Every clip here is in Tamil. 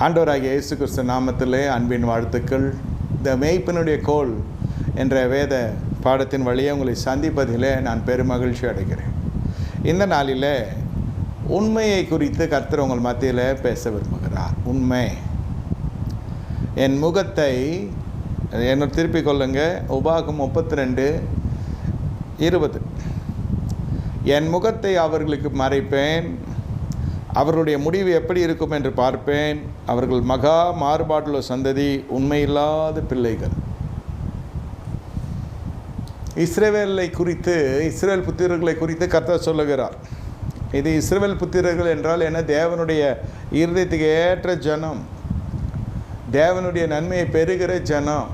ஆண்டவராகிய இயேசு கிறிஸ்து நாமத்திலே அன்பின் வாழ்த்துக்கள். இந்த மேய்ப்பனுடைய கோல் என்ற வேத பாடத்தின் வழியே உங்களை சந்திப்பதிலே நான் பெருமகிழ்ச்சி அடைகிறேன். இந்த நாளில் உண்மையை குறித்து கர்த்தர் உங்கள் மத்தியில் பேச விரும்புகிறார். உண்மை. என் முகத்தை என்ன திருப்பிக் கொள்ளுங்க. உபாகம் 32:20. என் முகத்தை அவர்களுக்கு மறைப்பேன், அவர்களுடைய முடிவு எப்படி இருக்கும் என்று பார்ப்பேன். அவர்கள் மகா மாறுபாடுள்ள சந்ததி, உண்மையில்லாத பிள்ளைகள். இஸ்ரவேல் புத்திரர்களை குறித்து கர்த்தர் சொல்லுகிறார். இது இஸ்ரவேல் புத்திரர்கள் என்றால் என்ன? தேவனுடைய இருதயத்துக்கு ஏற்ற ஜனம், தேவனுடைய நன்மையை பெறுகிற ஜனம்,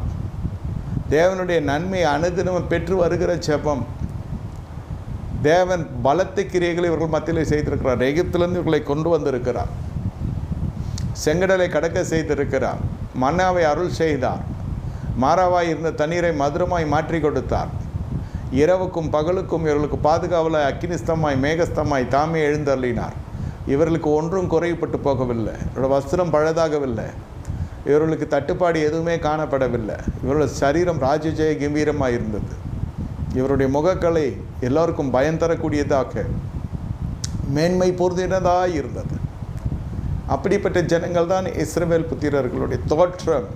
தேவனுடைய நன்மையை அனுதினம் பெற்று வருகிற ஜெபம். தேவன் பலத்த கிரியைகளை இவர்கள் மத்தியில் செய்திருக்கிறார். எகிப்திலிருந்து இவர்களை கொண்டு வந்திருக்கிறார். செங்கடலை கடக்க செய்திருக்கிறார். மன்னாவை அருள் செய்தார். மாறாவாய் இருந்த தண்ணீரை மதுரமாய் மாற்றி கொடுத்தார். இரவுக்கும் பகலுக்கும் இவர்களுக்கு பாதுகாவலாய் அக்கினிஸ்தமாய் மேகஸ்தமாய் தாமே எழுந்தருளினார். இவர்களுக்கு ஒன்றும் குறைப்பட்டு போகவில்லை. இவரோட வஸ்திரம் பழுதாகவில்லை. இவர்களுக்கு தட்டுப்பாடு எதுவுமே காணப்படவில்லை. இவரோட சரீரம் ராஜஜெய கம்பீரமாக இருந்தது. இவருடைய முகக்கலை எல்லோருக்கும் பயம் தரக்கூடியதாக, மேன்மை பொருந்தினதாக இருந்தது. அப்படிப்பட்ட ஜனங்கள் தான் இஸ்ரவேல் புத்திரர்களுடைய தோற்றம்.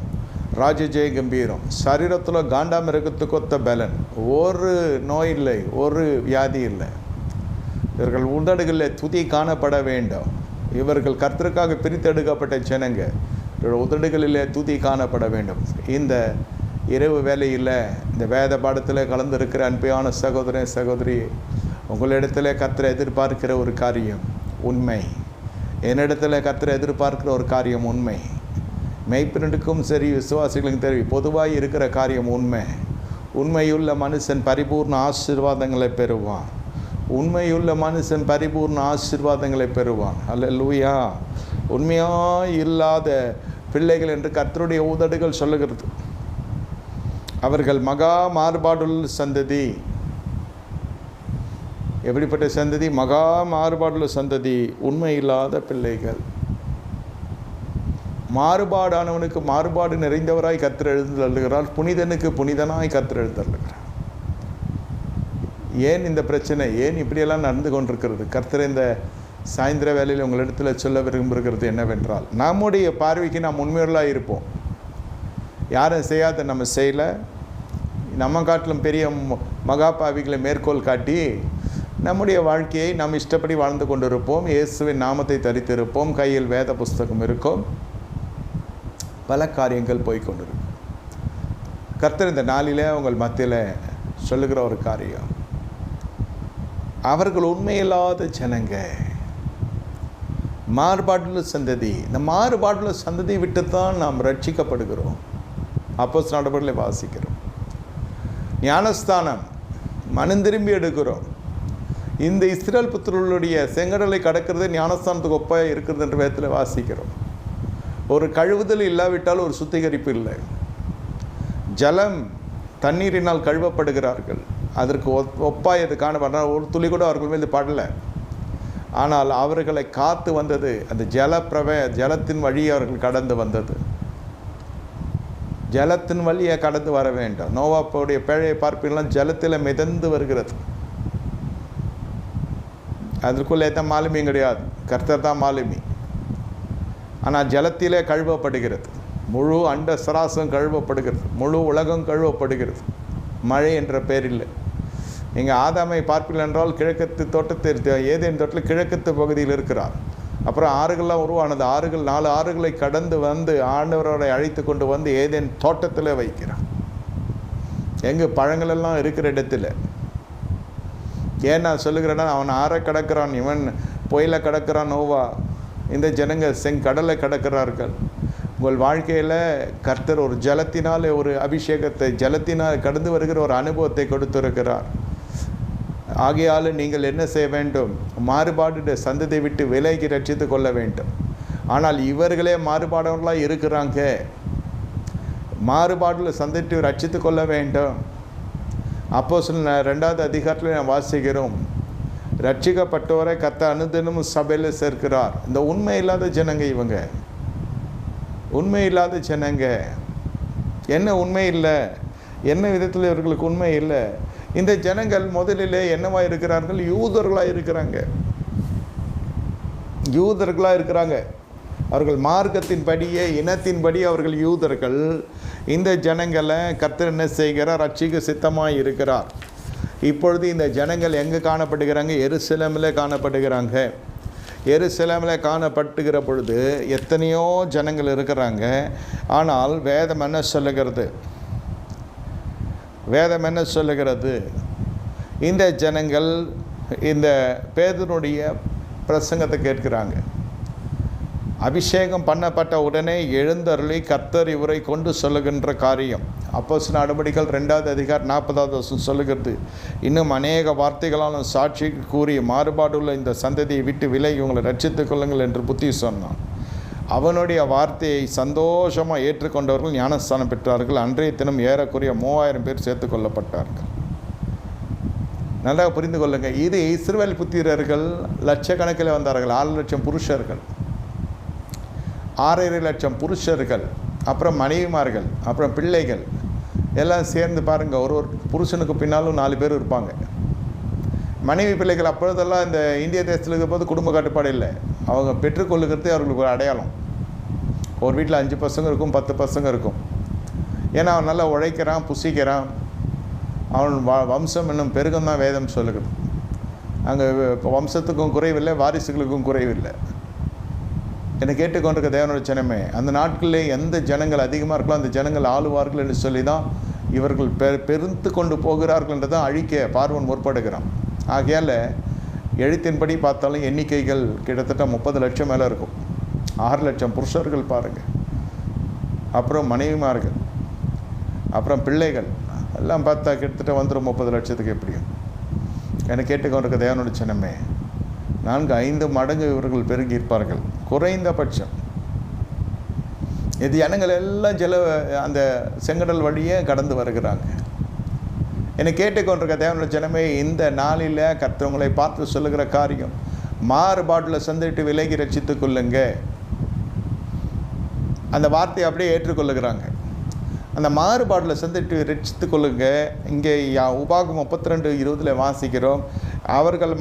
ராஜஜெய கம்பீரம், சரீரத்தில் காண்டாமிருகத்துக்கு ஒத்த பலன், ஒரு நோய் இல்லை, ஒரு வியாதி இல்லை. இவர்கள் உதடுகளில் துதி காணப்பட வேண்டும். இவர்கள் கர்த்தருக்காக பிரித்தெடுக்கப்பட்ட ஜனங்க. இவர்கள் உதடுகளிலே துதி காணப்பட வேண்டும். இந்த இரவு வேலையில் இந்த வேத பாடத்தில் கலந்திருக்கிற அன்பான சகோதரன் சகோதரி, உங்களிடத்தில் கர்த்தரை எதிர்பார்க்கிற ஒரு காரியம் உண்மை. என்னிடத்தில் கர்த்தரை எதிர்பார்க்கிற ஒரு காரியம் உண்மை. மெய்ப்பனுக்கும் சரி, விசுவாசிகளுக்கும் தெரியும், பொதுவாக இருக்கிற காரியம் உண்மை. உண்மையுள்ள மனுஷன் பரிபூர்ண ஆசீர்வாதங்களை பெறுவான். உண்மையுள்ள மனுஷன் பரிபூர்ண ஆசீர்வாதங்களை பெறுவான். அல்லேலூயா. உண்மையாக இல்லாத பிள்ளைகள் என்று கர்த்தருடைய உதடுகள் சொல்லுகிறது. அவர்கள் மகா மாறுபாடுள்ள சந்ததி. எப்படிப்பட்ட சந்ததி? மகா மாறுபாடுள்ள சந்ததி, உண்மை இல்லாத பிள்ளைகள். மாறுபாடானவனுக்கு மாறுபாடு நிறைந்தவராய் கர்த்தர் எழுந்தருளுகிறார். புனிதனுக்கு புனிதனாய் கர்த்தர் எழுந்தருளுகிறார். ஏன் இந்த பிரச்சனை? ஏன் இப்படியெல்லாம் நடந்து கொண்டிருக்கிறது? கர்த்தர் இந்த சாயந்தர வேலையில் உங்களிடத்தில் சொல்ல விரும்புகிறது என்னவென்றால், நம்முடைய பார்வைக்கு நாம் உண்மையுள்ளாக இருப்போம். யாரும் செய்யாத நம்ம செய்யலை. நம்ம காட்டிலும் பெரிய மகாபாவிகளை மேற்கோள் காட்டி நம்முடைய வாழ்க்கையை நாம் இஷ்டப்படி வாழ்ந்து கொண்டிருப்போம். இயேசுவின் நாமத்தை தரித்திருப்போம். கையில் வேத புஸ்தகம் இருக்கும். பல காரியங்கள் போய்கொண்டிருக்கும். கர்த்தர் இந்த நாளில் உங்கள் மத்தியில் சொல்லுகிற ஒரு காரியம், அவர்கள் உண்மையில்லாத ஜனங்க, மாறுபாடுள்ள சந்ததி. இந்த மாறுபாடுள்ள சந்ததியை விட்டுத்தான் நாம் ரட்சிக்கப்படுகிறோம். அப்போஸ்தலர் நடபடிகளை வாசிக்கிறோம். ஞானஸ்தானம் மனம் திரும்பி எடுக்கிறோம். இந்த இஸ்ரவேல் புத்திரர்களுடைய செங்கடலை கடக்கிறது ஞானஸ்தானத்துக்கு ஒப்பாக இருக்கிறது என்ற வேதத்தில் வாசிக்கிறோம். ஒரு கழுவுதல் இல்லாவிட்டால் ஒரு சுத்திகரிப்பு இல்லை. ஜலம் தண்ணீரினால் கழுவப்படுகிறார்கள். அதற்கு ஒப்பாய் அது காணப்பட ஒரு துளி கூட அவர்கள் மீது படலை. ஆனால் அவர்களை காத்து வந்தது அந்த ஜலத்தின் வழியே அவர்கள் கடந்து வந்தது. ஜலத்தின் வழியை கடந்து வர வேண்டும். நோவாவுடைய பேழையை பார்ப்பீங்கன்னா ஜலத்தில் மிதந்து வருகிறது. அதற்குள்ளே தான் மாலுமி கிடையாது, கர்த்தர் தான் மாலுமி. ஆனால் ஜலத்திலே கழுவப்படுகிறது. முழு அண்ட சராசம் கழுவப்படுகிறது. முழு உலகம் கழுவப்படுகிறது. மழை என்ற பேரில். நீங்கள் ஆதாமை பார்ப்பீர்கள் என்றால் கிழக்கத்து தோட்டத்தை, ஏதேன் தோட்டத்தில் கிழக்கத்து பகுதியில் இருக்கிறார். அப்புறம் ஆறுகள்லாம் உருவானது. 4 ஆறுகளை கடந்து வந்து ஆண்டவரோட அழைத்து கொண்டு வந்து ஏதேன் தோட்டத்தில் வைக்கிறான். எங்கே? பழங்களெல்லாம் இருக்கிற இடத்துல. ஏன் நான் சொல்லுகிறேன்னா, அவன் ஆறை கடக்கிறான், இவன் புயலை கடக்கிறான் நோவா. இந்த ஜனங்க செங்கடலை கடக்கிறார்கள். உங்கள் வாழ்க்கையில் கர்த்தர் ஒரு ஜலத்தினால் ஒரு அபிஷேகத்தை, ஜலத்தினால் கடந்து வருகிற ஒரு அனுபவத்தை கொடுத்திருக்கிறார். ஆகையால் நீங்கள் என்ன செய்ய வேண்டும்? மாறுபாடு சந்ததியை விட்டு விலகி ரட்சித்து கொள்ள வேண்டும். ஆனால் இவர்களே மாறுபாடவர்களாக இருக்கிறாங்க. மாறுபாடுள்ள சந்ததியை ரட்சித்து கொள்ள வேண்டும். அப்போஸ்தலர் 2வது அதிகாரத்தில் நாம் வாசிக்கிறோம், ரட்சிக்கப்பட்டவரை கர்த்தர் அனுதினமும் சபையில் சேர்க்கிறார். இந்த உண்மை இல்லாத ஜனங்க இவங்க. உண்மை இல்லாத ஜனங்க. என்ன உண்மை இல்லை? என்ன விதத்தில் இவர்களுக்கு உண்மை இல்லை? இந்த ஜனங்கள் முதலிலே என்னவா இருக்கிறார்கள்? யூதர்களாக இருக்கிறாங்க. யூதர்களாக இருக்கிறாங்க. அவர்கள் மார்க்கத்தின்படியே, இனத்தின்படி அவர்கள் யூதர்கள். இந்த ஜனங்களை கர்த்தர் என்ன செய்கிறார்? ரட்சிக்க சித்தமாக இருக்கிறார். இப்பொழுது இந்த ஜனங்கள் எங்கே காணப்படுகிறாங்க? எருசலேமில் காணப்படுகிறாங்க. எருசலேமில் காணப்பட்டுகிற பொழுது எத்தனையோ ஜனங்கள் இருக்கிறாங்க. ஆனால் வேதம் என்ன சொல்லுகிறது? வேதம் என்ன சொல்லுகிறது? இந்த ஜனங்கள் இந்த பேதுருடைய பிரசங்கத்தை கேட்கிறாங்க. அபிஷேகம் பண்ணப்பட்ட உடனே எழுந்தருளி கர்த்தர் இவரை கொண்டு சொல்லுகின்ற காரியம் அப்போஸ்தலர் நடபடிகள் 2வது அதிகாரம் 40வது வசனம் சொல்லுகிறது. இன்னும் அநேக வார்த்தைகளாலும் சாட்சி கூறி மாறுபாடுள்ள இந்த சந்ததியை விட்டு விலகி உங்களை ரட்சித்துக் கொள்ளுங்கள் என்று புத்தி சொன்னான். அவனுடைய வார்த்தையை சந்தோஷமாக ஏற்றுக்கொண்டவர்கள் ஞானஸ்தானம் பெற்றார்கள். அன்றைய தினம் ஏறக்குறைய 3000 பேர் சேர்த்து கொள்ளப்பட்டார்கள். நல்லா புரிந்து கொள்ளுங்கள். இது இஸ்ரவேல் புத்திரர்கள் லட்சக்கணக்கில் வந்தார்கள். 6 லட்சம் புருஷர்கள், 6.5 லட்சம் புருஷர்கள், அப்புறம் மனைவிமார்கள், அப்புறம் பிள்ளைகள் எல்லாம் சேர்ந்து பாருங்கள். ஒரு புருஷனுக்கு பின்னாலும் 4 பேர் இருப்பாங்க. மனைவி பிள்ளைகள் அப்பொழுதெல்லாம் இந்த இந்திய தேசத்தில் இருக்கும்போது குடும்ப கட்டுப்பாடு இல்லை. அவங்க பெற்றுக்கொள்ளுகிறது அவர்களுக்கு ஒரு அடையாளம். ஒரு வீட்டில் 5 பசங்க இருக்கும், 10 பசங்க இருக்கும். ஏன்னா அவன் நல்லா உழைக்கிறான், புசிக்கிறான். அவன் வம்சம் இன்னும் பெருகம் தான் வேதம் சொல்லுகிறது. அங்கே வம்சத்துக்கும் குறைவில்லை, வாரிசுகளுக்கும் குறைவில்லை. என்னை கேட்டுக்கொண்டிருக்க தேவனுடைய ஜனமே, அந்த நாட்களில் எந்த ஜனங்கள் அதிகமாக இருக்கலாம் அந்த ஜனங்கள் ஆளுவார்கள் என்று சொல்லி தான் இவர்கள் பெருத்து கொண்டு போகிறார்கள் என்று தான் அழிக்க பார்வன் முற்படுகிறான். ஆகையால் எழுத்தின்படி பார்த்தாலும் எண்ணிக்கைகள் கிட்டத்தட்ட 30 லட்சம் மேலே இருக்கும். 6 லட்சம் புருஷர்கள் பாருங்கள், அப்புறம் மனைவிமார்கள், அப்புறம் பிள்ளைகள் எல்லாம் பார்த்தா கிட்டத்தட்ட வந்துடும் 30 லட்சத்துக்கு. எப்படியும் என்னை கேட்டுக்கொண்டிருக்க தேவனுடைய ஜனமே, 4-5 மடங்கு இவர்கள் பெருகி இருப்பார்கள் குறைந்தபட்சம். இது ஜனங்கள் எல்லாம் அந்த செங்கடல் வழியே கடந்து வருகிறாங்க. என்னை கேட்டுக்கொண்டிருக்க தேவனுடைய ஜனமே, இந்த நாளில் கர்த்தவங்களை பார்த்து சொல்லுகிற காரியம், மாறுபாட்டில் சந்திட்டு விலகி ரட்சித்துக் கொள்ளுங்க. அந்த வார்த்தையை அப்படியே ஏற்றுக்கொள்ளுகிறாங்க. அந்த மாறுபாட்டில் சந்திட்டு ரட்சித்து கொள்ளுங்க. இங்கே உபாகம் 32:20 வாசிக்கிறோம். அவர்கள்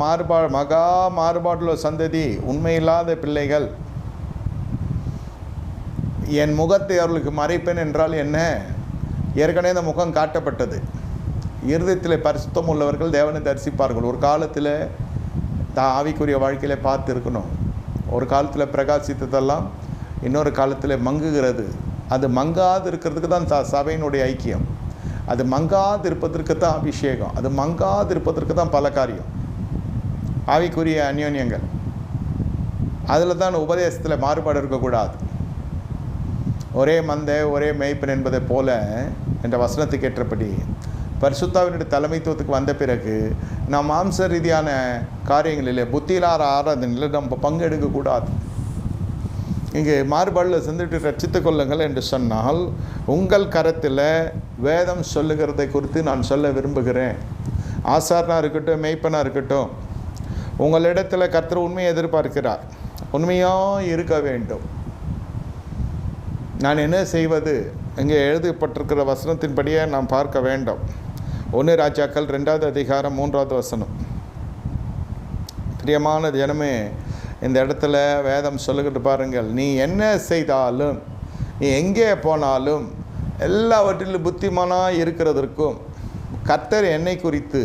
மகா மாறுபாடுள்ள சந்ததி, உண்மையில்லாத பிள்ளைகள். என் முகத்தை அவர்களுக்கு மறைப்பேன் என்றால் என்ன? ஏற்கனவே இந்த முகம் காட்டப்பட்டது. இருதயத்தில் பரிசுத்தம் உள்ளவர்கள் தேவனை தரிசிப்பார்கள். ஒரு காலத்தில் ஆவிக்குரிய வாழ்க்கையில் பார்த்து இருக்கணும். ஒரு காலத்தில் பிரகாசித்ததெல்லாம் இன்னொரு காலத்தில் மங்குகிறது. அது மங்காது இருக்கிறதுக்கு தான் சபையினுடைய ஐக்கியம். அது மங்காது இருப்பதற்கு தான் அபிஷேகம். அது மங்காது இருப்பதற்கு தான் பல காரியம், ஆவிக்குரிய அந்யோன்யங்கள். அதில் தான் உபதேசத்தில் மாறுபாடு இருக்கக்கூடாது. ஒரே மந்தை ஒரே மேய்ப்பன் என்பதை போல என்ற வசனத்துக்கு ஏற்றபடி பரிசுத்தாவினுடைய தலைமைத்துவத்துக்கு வந்த பிறகு நாம் மாம்ச ரீதியான காரியங்களிலே, புத்தியிலார ஆராதனையில் நம்ம பங்கெடுக்கக்கூடாது. இங்கே மாறுபாடில் சென்றுட்டு ரட்சித்து கொள்ளுங்கள் என்று சொன்னால், உங்கள் கரத்தில் வேதம் சொல்லுகிறதை குறித்து நான் சொல்ல விரும்புகிறேன். ஆசாரனாக இருக்கட்டும், மேய்ப்பனாக இருக்கட்டும், உங்களிடத்தில் கர்த்தர் உண்மையை எதிர்பார்க்கிறார். உண்மையாக இருக்க வேண்டும். நான் என்ன செய்வது? இங்கே எழுதப்பட்டிருக்கிற வசனத்தின்படியே நாம் பார்க்க வேண்டும். 1 ராஜாக்கள் 2வது அதிகாரம் 3வது வசனம். பிரியமான ஜனமே, இந்த இடத்துல வேதம் சொல்லுகிட்டு பாருங்கள், நீ என்ன செய்தாலும், நீ எங்கே போனாலும், எல்லாவற்றிலும் புத்திமானாக இருக்கிறதற்கும் கர்த்தர் என்னை குறித்து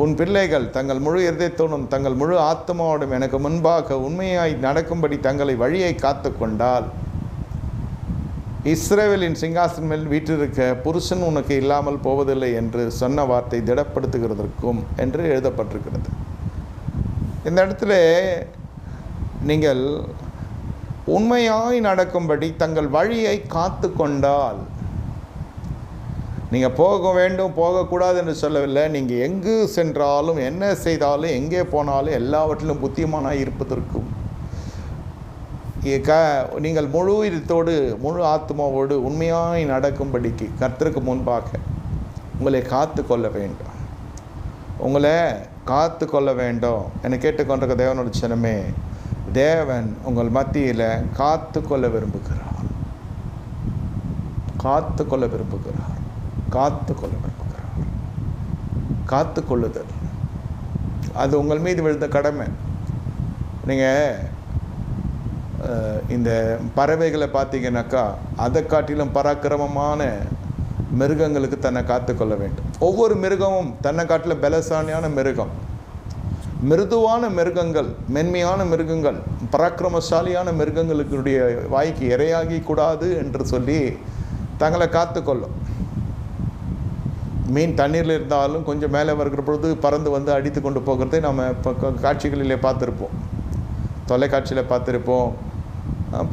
உன் பிள்ளைகள் தங்கள் முழு இருதயத்தோடும் தங்கள் முழு ஆத்மாவோடும் எனக்கு முன்பாக உண்மையாய் நடக்கும்படி தங்களை வழியை காத்து கொண்டால், இஸ்ரவேலின் சிங்காசனம் மேல் வீற்றிருக்க புருஷன் உனக்கு இல்லாமல் போவதில்லை என்று சொன்ன வார்த்தை திடப்படுத்துகிறதற்கும் என்று எழுதப்பட்டிருக்கிறது. இந்த இடத்துல நீங்கள் உண்மையாய் நடக்கும்படி தங்கள் வழியை காத்து கொண்டால், நீங்கள் போக வேண்டும் போகக்கூடாது என்று சொல்லவில்லை. நீங்கள் எங்கு சென்றாலும், என்ன செய்தாலும், எங்கே போனாலும் எல்லாவற்றிலும் புத்திமானாய் இருப்பதற்கும், நீங்கள் முழு இதத்தோடு முழு ஆத்மாவோடு உண்மையாய் நடக்கும்படிக்கு கர்த்தருக்கு முன்பாக உங்களை காத்து கொள்ள வேண்டும். உங்களை காத்து கொள்ள வேண்டும். என்னை கேட்டுக்கொண்டிருக்க தேவனுடைய ஜனமே, தேவன் உங்கள் மத்தியில் காத்து கொள்ள விரும்புகிறார். காத்து கொள்ள விரும்புகிறார். காத்து கொள்ள விரும்புகிறார். காத்து கொள்ளுதல் அது உங்கள் மீது விழுந்த கடமை. நீங்கள் இந்த பறவைகளை பார்த்தீங்கன்னாக்கா அதை காட்டிலும் பராக்கிரமமான மிருகங்களுக்கு தன்னை காத்து கொள்ள வேண்டும். ஒவ்வொரு மிருகமும் தன்னை காட்டிலும் பலசாலியான மிருகம். மிருதுவான மிருகங்கள், மென்மையான மிருகங்கள், பராக்கிரமசாலியான மிருகங்களுடைய வாய்க்கு இரையாகி கூடாது என்று சொல்லி தங்களை காத்து கொள்ளும். மீன் தண்ணீரில் இருந்தாலும் கொஞ்சம் மேலே வருகிற பொழுது பறந்து வந்து அடித்து கொண்டு போகிறதை நம்ம இப்போ காட்சிகளிலே பார்த்துருப்போம், தொலைக்காட்சியில் பார்த்துருப்போம்,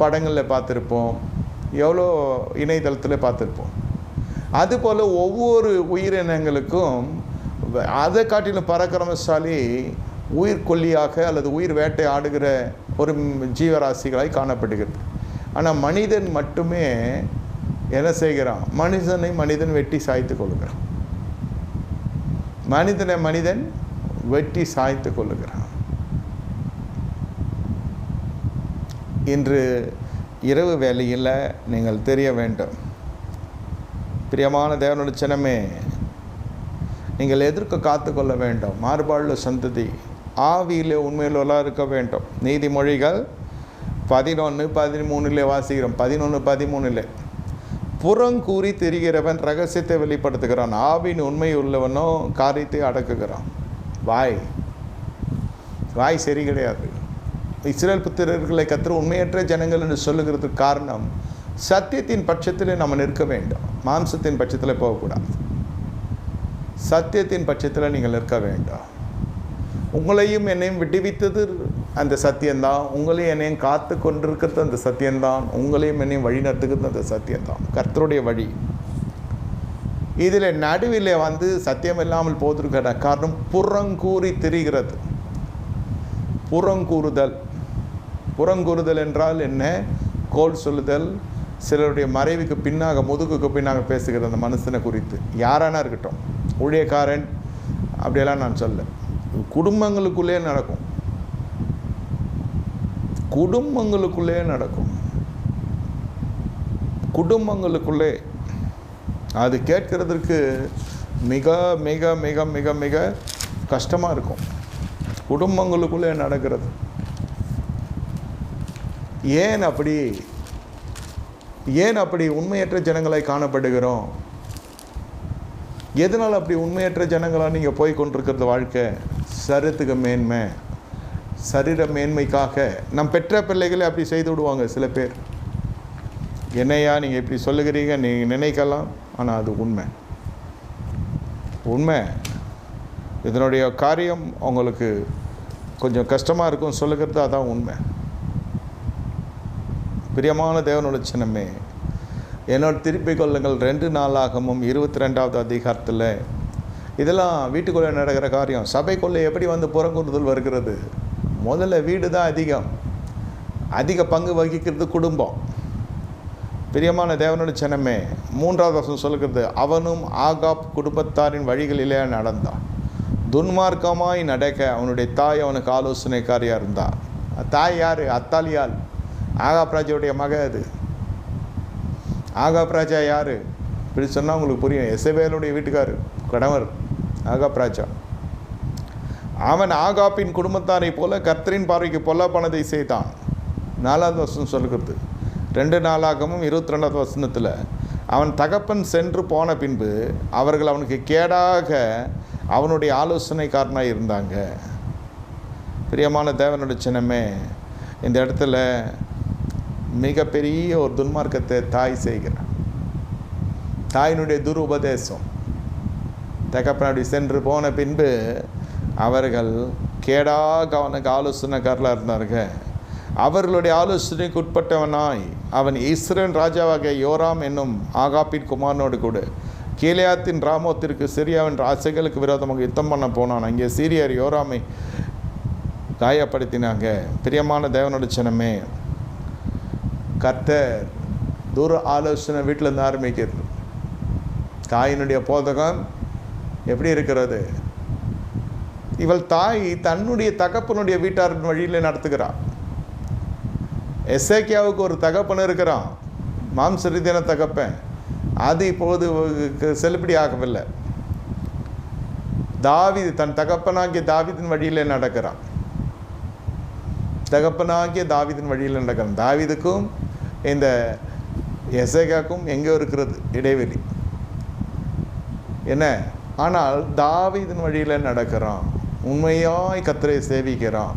படங்களில் பார்த்துருப்போம், எவ்வளோ இணையதளத்தில் பார்த்துருப்போம். அதுபோல் ஒவ்வொரு உயிரினங்களுக்கும் அதை காட்டிலும் பராக்கிரமசாலி உயிர்கொல்லியாக அல்லது உயிர் வேட்டை ஆடுகிற ஒரு ஜீவராசிகளாய் காணப்படுகிறது. ஆனால் மனிதன் மட்டுமே என்ன செய்கிறான்? மனிதன் வெட்டி சாய்த்து கொள்கிறான். மனிதன் வெட்டி சாய்த்து கொள்ளுகிறான். இன்று இரவு வேளையில் நீங்கள் தெரிய வேண்டும், பிரியமான தேவனுடைய ஜனமே, நீங்கள் எதற்கு காத்து கொள்ள வேண்டும்? மாறுபாடுள்ள சந்ததி ஆவியிலே உண்மையிலெல்லாம் இருக்க வேண்டும். நீதிமொழிகள் 11:13 வாசிக்கிறோம். 11:13 புறங்கூறி திரிகிறவன் ரகசியத்தை வெளிப்படுத்துகிறான், ஆவின் உண்மை உள்ளவனோ காரியத்தை அடக்குகிறான். வாய் சரி கிடையாது. இஸ்ரவேல் புத்திரர்களை கர்த்தர் உண்மையற்ற ஜனங்கள் என்று சொல்லுகிறதுக்கு காரணம், சத்தியத்தின் பட்சத்தில் நம்ம நிற்க வேண்டும், மாம்சத்தின் பட்சத்தில் போகக்கூடாது. சத்தியத்தின் பட்சத்தில் நீங்கள் நிற்க வேண்டும். உங்களையும் என்னையும் விடுவித்தது அந்த சத்தியம்தான். உங்களையும் என்னையும் காத்து கொண்டிருக்கிறது அந்த சத்தியம்தான். உங்களையும் என்னையும் வழி நடத்துகிறது அந்த சத்தியம்தான், கர்த்தருடைய வழி. இதில் நடுவில் சத்தியம் இல்லாமல் போதிருக்கிற காரணம் புறங்கூறி திரிகிறது. புறங்கூறுதல் என்றால் என்ன? கோல் சொல்லுதல், சிலருடைய மறைவுக்கு பின்னாக, முதுகுக்கு பின்னாக பேசுகிறது அந்த மனுஷனை குறித்து. யாரானா இருக்கட்டும், ஊழியக்காரன் அப்படியெல்லாம் நான் சொல்ல, குடும்பங்களுக்குள்ளே நடக்கும். அது கேட்கிறதுக்கு மிக மிக மிக மிக மிக கஷ்டமாக இருக்கும். குடும்பங்களுக்குள்ளே நடக்கிறது. ஏன் அப்படி உண்மையற்ற ஜனங்களாய் காணப்படுகிறோம்? எதனால் அப்படி உண்மையற்ற ஜனங்களாக நீங்கள் போய் கொண்டிருக்கிறது? வாழ்க்கை சரீரத்துக்கு மேன்மை, சரீர மேன்மைக்காக நம் பெற்ற பிள்ளைகளை அப்படி செய்து விடுவாங்க சில பேர். என்னையா நீங்கள் இப்படி சொல்லுகிறீங்க நீங்கள் நினைக்கலாம், ஆனால் அது உண்மை. இதனுடைய காரியம் உங்களுக்கு கொஞ்சம் கஷ்டமாக இருக்கும் சொல்லுகிறது, அதான் உண்மை. பிரியமான தேவனுடைய சின்னமே, என்னோட திருப்பிக் கொள்ளுங்கள் 2 நாளாகமும் 22வது அதிகாரத்தில். இதெல்லாம் வீட்டுக்குள்ளே நடக்கிற காரியம். சபைக்குள்ளே எப்படி புறங்கூறுதல் வருகிறது? முதல்ல வீடு தான் அதிக பங்கு வகிக்கிறது குடும்பம். பிரியமான தேவனுடைய ஜனமே, 3வது வசனம் சொல்லுகிறது, அவனும் ஆகாப் குடும்பத்தாரின் வழிகளிலே நடந்தான், துன்மார்க்கமாய் நடக்க அவனுடைய தாய் அவனுக்கு ஆலோசனைக்காரியாக இருந்தார். தாய் யார்? அத்தாலியால், ஆகாப் ராஜாவுடைய மக. அது ஆகாப் ராஜா யார்? இப்படி சொன்னால் உங்களுக்கு புரியும். எசபேலுடைய வீட்டுக்கார், கணவர் ஆகாப் ராஜா. அவன் ஆகாப்பின் குடும்பத்தாரை போல கர்த்தரின் பார்வைக்கு பொல்லாப்பானதை செய்தான். 4வது வசனம் சொல்லுகிறது, 2 நாளாகமும் 22வது வசனத்தில், அவன் தகப்பன் சென்று போன பின்பு அவர்கள் அவனுக்கு கேடாக அவனுடைய ஆலோசனைக்காரனாக இருந்தாங்க. பிரியமான தேவனுடைய சின்னமே, இந்த இடத்துல மிகப்பெரிய ஒரு துன்மார்க்கத்தை தாய் செய்கிறார். தாயினுடைய துருபதேசம். தகப்பனாடி சென்று போன பின்பு அவர்கள் கேடாக அவனுக்கு ஆலோசனைக்காரலாக இருந்தார்கள். அவர்களுடைய ஆலோசனைக்கு உட்பட்டவனாய் அவன் இஸ்ரவேல் ராஜாவாகிய யோராம் என்னும் ஆகாப்பின் குமாரனோடு கூட கீலேயாத்தின் ராமோத்திற்கு சிரியாவின் ராசைகளுக்கு விரோதமாக யுத்தம் பண்ண போனான். அங்கே சீரியர் யோராமை காயப்படுத்தினாங்க. பிரியமான தேவனுடைய ஜனமே, கர்த்தர் தூர ஆலோசனை வீட்டிலேருந்து ஆரம்பிக்கிறது. தாயினுடைய போதகம் எப்படி இருக்கிறது? இவள் தாய் தன்னுடைய தகப்பனுடைய வீட்டாரின் வழியில் நடத்துகிறாள். எசேக்கியாவுக்கு ஒரு தகப்பன் இருக்கிறான், மாம்ச ரீதியான தகப்பன். அது இப்போது செல்லுபடி ஆகவில்லை. தாவீது தன் தகப்பனாகிய தாவீதின் வழியில் நடக்கிறான். தகப்பனாகிய தாவீதின் வழியில் நடக்கிறான். தாவீதுக்கும் இந்த எசேக்கியாவுக்கும் எங்கே இருக்கிறது இடைவெளி என்ன? ஆனால் தாவீதின் வழியில் நடக்கிறான். உண்மையாய் கர்த்தரை சேவிக்கிறான்.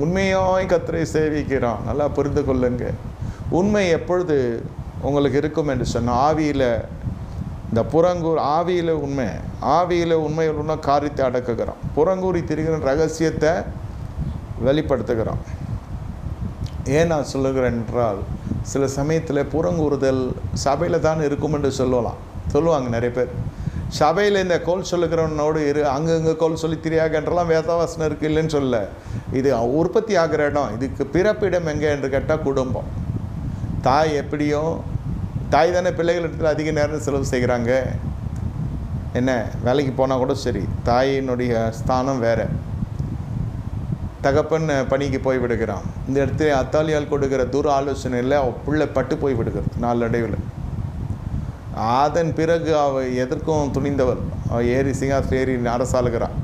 உண்மையாய் கர்த்தரை சேவிக்கிறான். நல்லா புரிந்து கொள்ளுங்க. உண்மை எப்பொழுது உங்களுக்கு இருக்கும் என்று சொன்னால், ஆவியில் இந்த ஆவியில் உண்மை காரியத்தை அடக்குகிறான். புறங்கூறி திரிகிற ரகசியத்தை வெளிப்படுத்துகிறான். ஏன் நான் சொல்லுகிறேன் என்றால், சில சமயத்தில் புறங்கூறுதல் சபையில் தான் இருக்கும் என்று சொல்லுவாங்க நிறைய பேர். சபையில் இந்த கோல் சொல்லுகிறவனோடு அங்கங்கே கோல் சொல்லி திரியாக என்றெல்லாம் வேதவாசனம் இருக்குது, இல்லைன்னு சொல்ல. இது உற்பத்தி ஆகிற இடம். இதுக்கு பிறப்பிடம் எங்கே என்று கேட்டால் குடும்பம். தாய் எப்படியோ, தாய் தானே பிள்ளைகள் இடத்துல அதிக நேரம் செலவு செய்கிறாங்க. என்ன வேலைக்கு போனால் கூட சரி, தாயினுடைய ஸ்தானம் வேறு. தகப்பன் பணிக்கு போய் விடுகிறான். இந்த இடத்துல அத்தாலியால் கொடுக்கிற தூர ஆலோசனையில் பிள்ளை பட்டு போய் விடுகிறது நாளடைவில். அதன் பிறகு அவள் எதற்கும் துணிந்தவள். அவள் ஏறி சிங்காசனம் ஏறி அரசாளுகிறான்,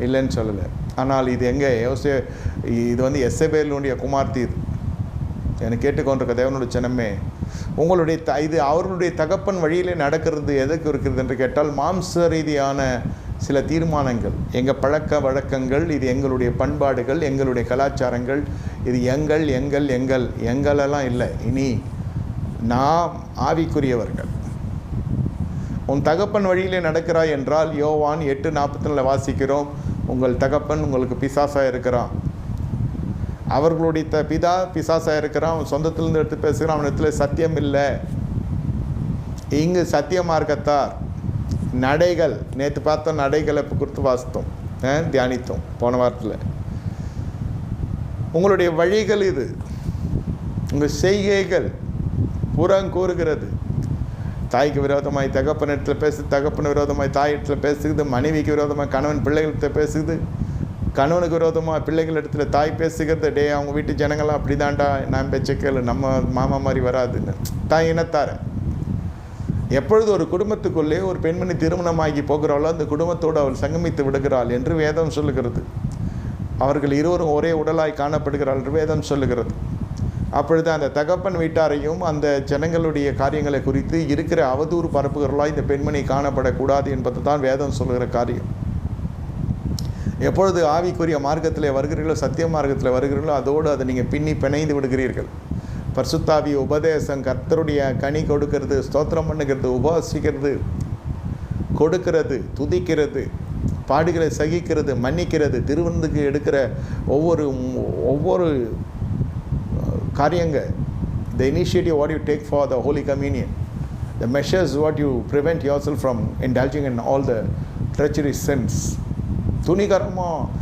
இல்லைன்னு சொல்லலை. ஆனால் இது எங்கே இது எசபேலுடைய குமார்த்தி. எனக்கு கேட்டுக்கொண்டிருக்க தேவனுடைய ஜனமே, உங்களுடைய இது அவர்களுடைய தகப்பன் வழியிலே நடக்கிறது எதற்கு இருக்கிறது என்று கேட்டால், மாம்ச ரீதியான சில தீர்மானங்கள், எங்கள் பழக்க வழக்கங்கள், இது எங்களுடைய பண்பாடுகள், எங்களுடைய கலாச்சாரங்கள், இது எங்களெல்லாம் இல்லை. இனி நாம் ஆவிக்குரியவர்கள். உன் தகப்பன் வழியிலே நடக்கிறாய் என்றால், யோவான் 8:44 வாசிக்கிறோம், உங்கள் தகப்பன் உங்களுக்கு பிசாசாக இருக்கிறான். அவர்களுடைய பிதா பிசாசாக இருக்கிறான். அவன் சொந்தத்திலிருந்து எடுத்து பேசுகிறான். அவனிடத்துல சத்தியம் இல்லை. இங்கு சத்தியமார்க்கத்தார் நடைகள், நேற்று பார்த்தோம், நடைகளை குறித்து வாசித்தோம், தியானித்தோம் போன வாரத்தில். உங்களுடைய வழிகள் இது, உங்கள் செய்கைகள் புறங்கூறுகிறது. தாய்க்கு விரோதமாய் தகப்பனிடத்தில் பேசுது, தகப்பன் விரோதமாய் தாயிடத்தில் பேசுகிறது, மனைவிக்கு விரோதமாக கணவன் பிள்ளைகள்கிட்ட பேசுகிறது, கணவனுக்கு விரோதமாக பிள்ளைகள் இடத்துல தாய் பேசுகிறது. டே அவங்க வீட்டு ஜனங்கள்லாம் அப்படி தாண்டா, நான் பேச்ச கேளு, நம்ம மாமா மாதிரி வராதுன்னு தாய் இனத்தார. எப்பொழுது ஒரு குடும்பத்துக்குள்ளே ஒரு பெண்மணி திருமணமாகி போகிறாளோ, அந்த குடும்பத்தோடு அவள் சங்கமித்து விடுகிறாள் என்று வேதம் சொல்லுகிறது. அவர்கள் இருவரும் ஒரே உடலாய் காணப்படுகிறாள் என்று வேதம் சொல்லுகிறது. அப்பொழுது அந்த தகப்பன் வீட்டாரையும் அந்த ஜனங்களுடைய காரியங்களை குறித்து இருக்கிற அவதூறு பரப்புகிறவர்களாக இந்த பெண்மணி காணப்படக்கூடாது என்பது தான் வேதம் சொல்லுகிற காரியம். எப்பொழுது ஆவிக்குரிய மார்க்கத்தில் வருகிறீர்களோ, சத்திய மார்க்கத்தில் வருகிறீர்களோ, அதோடு அதை நீங்கள் பிணைந்து விடுகிறீர்கள். பரிசுத்தாவி உபதேசம், கர்த்தருடைய கனி கொடுக்கிறது, ஸ்தோத்திரம் பண்ணுகிறது, உபவாசிக்கிறது, கொடுக்கிறது, துதிக்கிறது, பாடுகளை சகிக்கிறது, மன்னிக்கிறது, திருவிருந்துக்கு எடுக்கிற ஒவ்வொரு காரியங்கள், the initiative what you take for the Holy Communion, the measures what you prevent yourself from indulging in all the treacherous sins, துணிகரமாக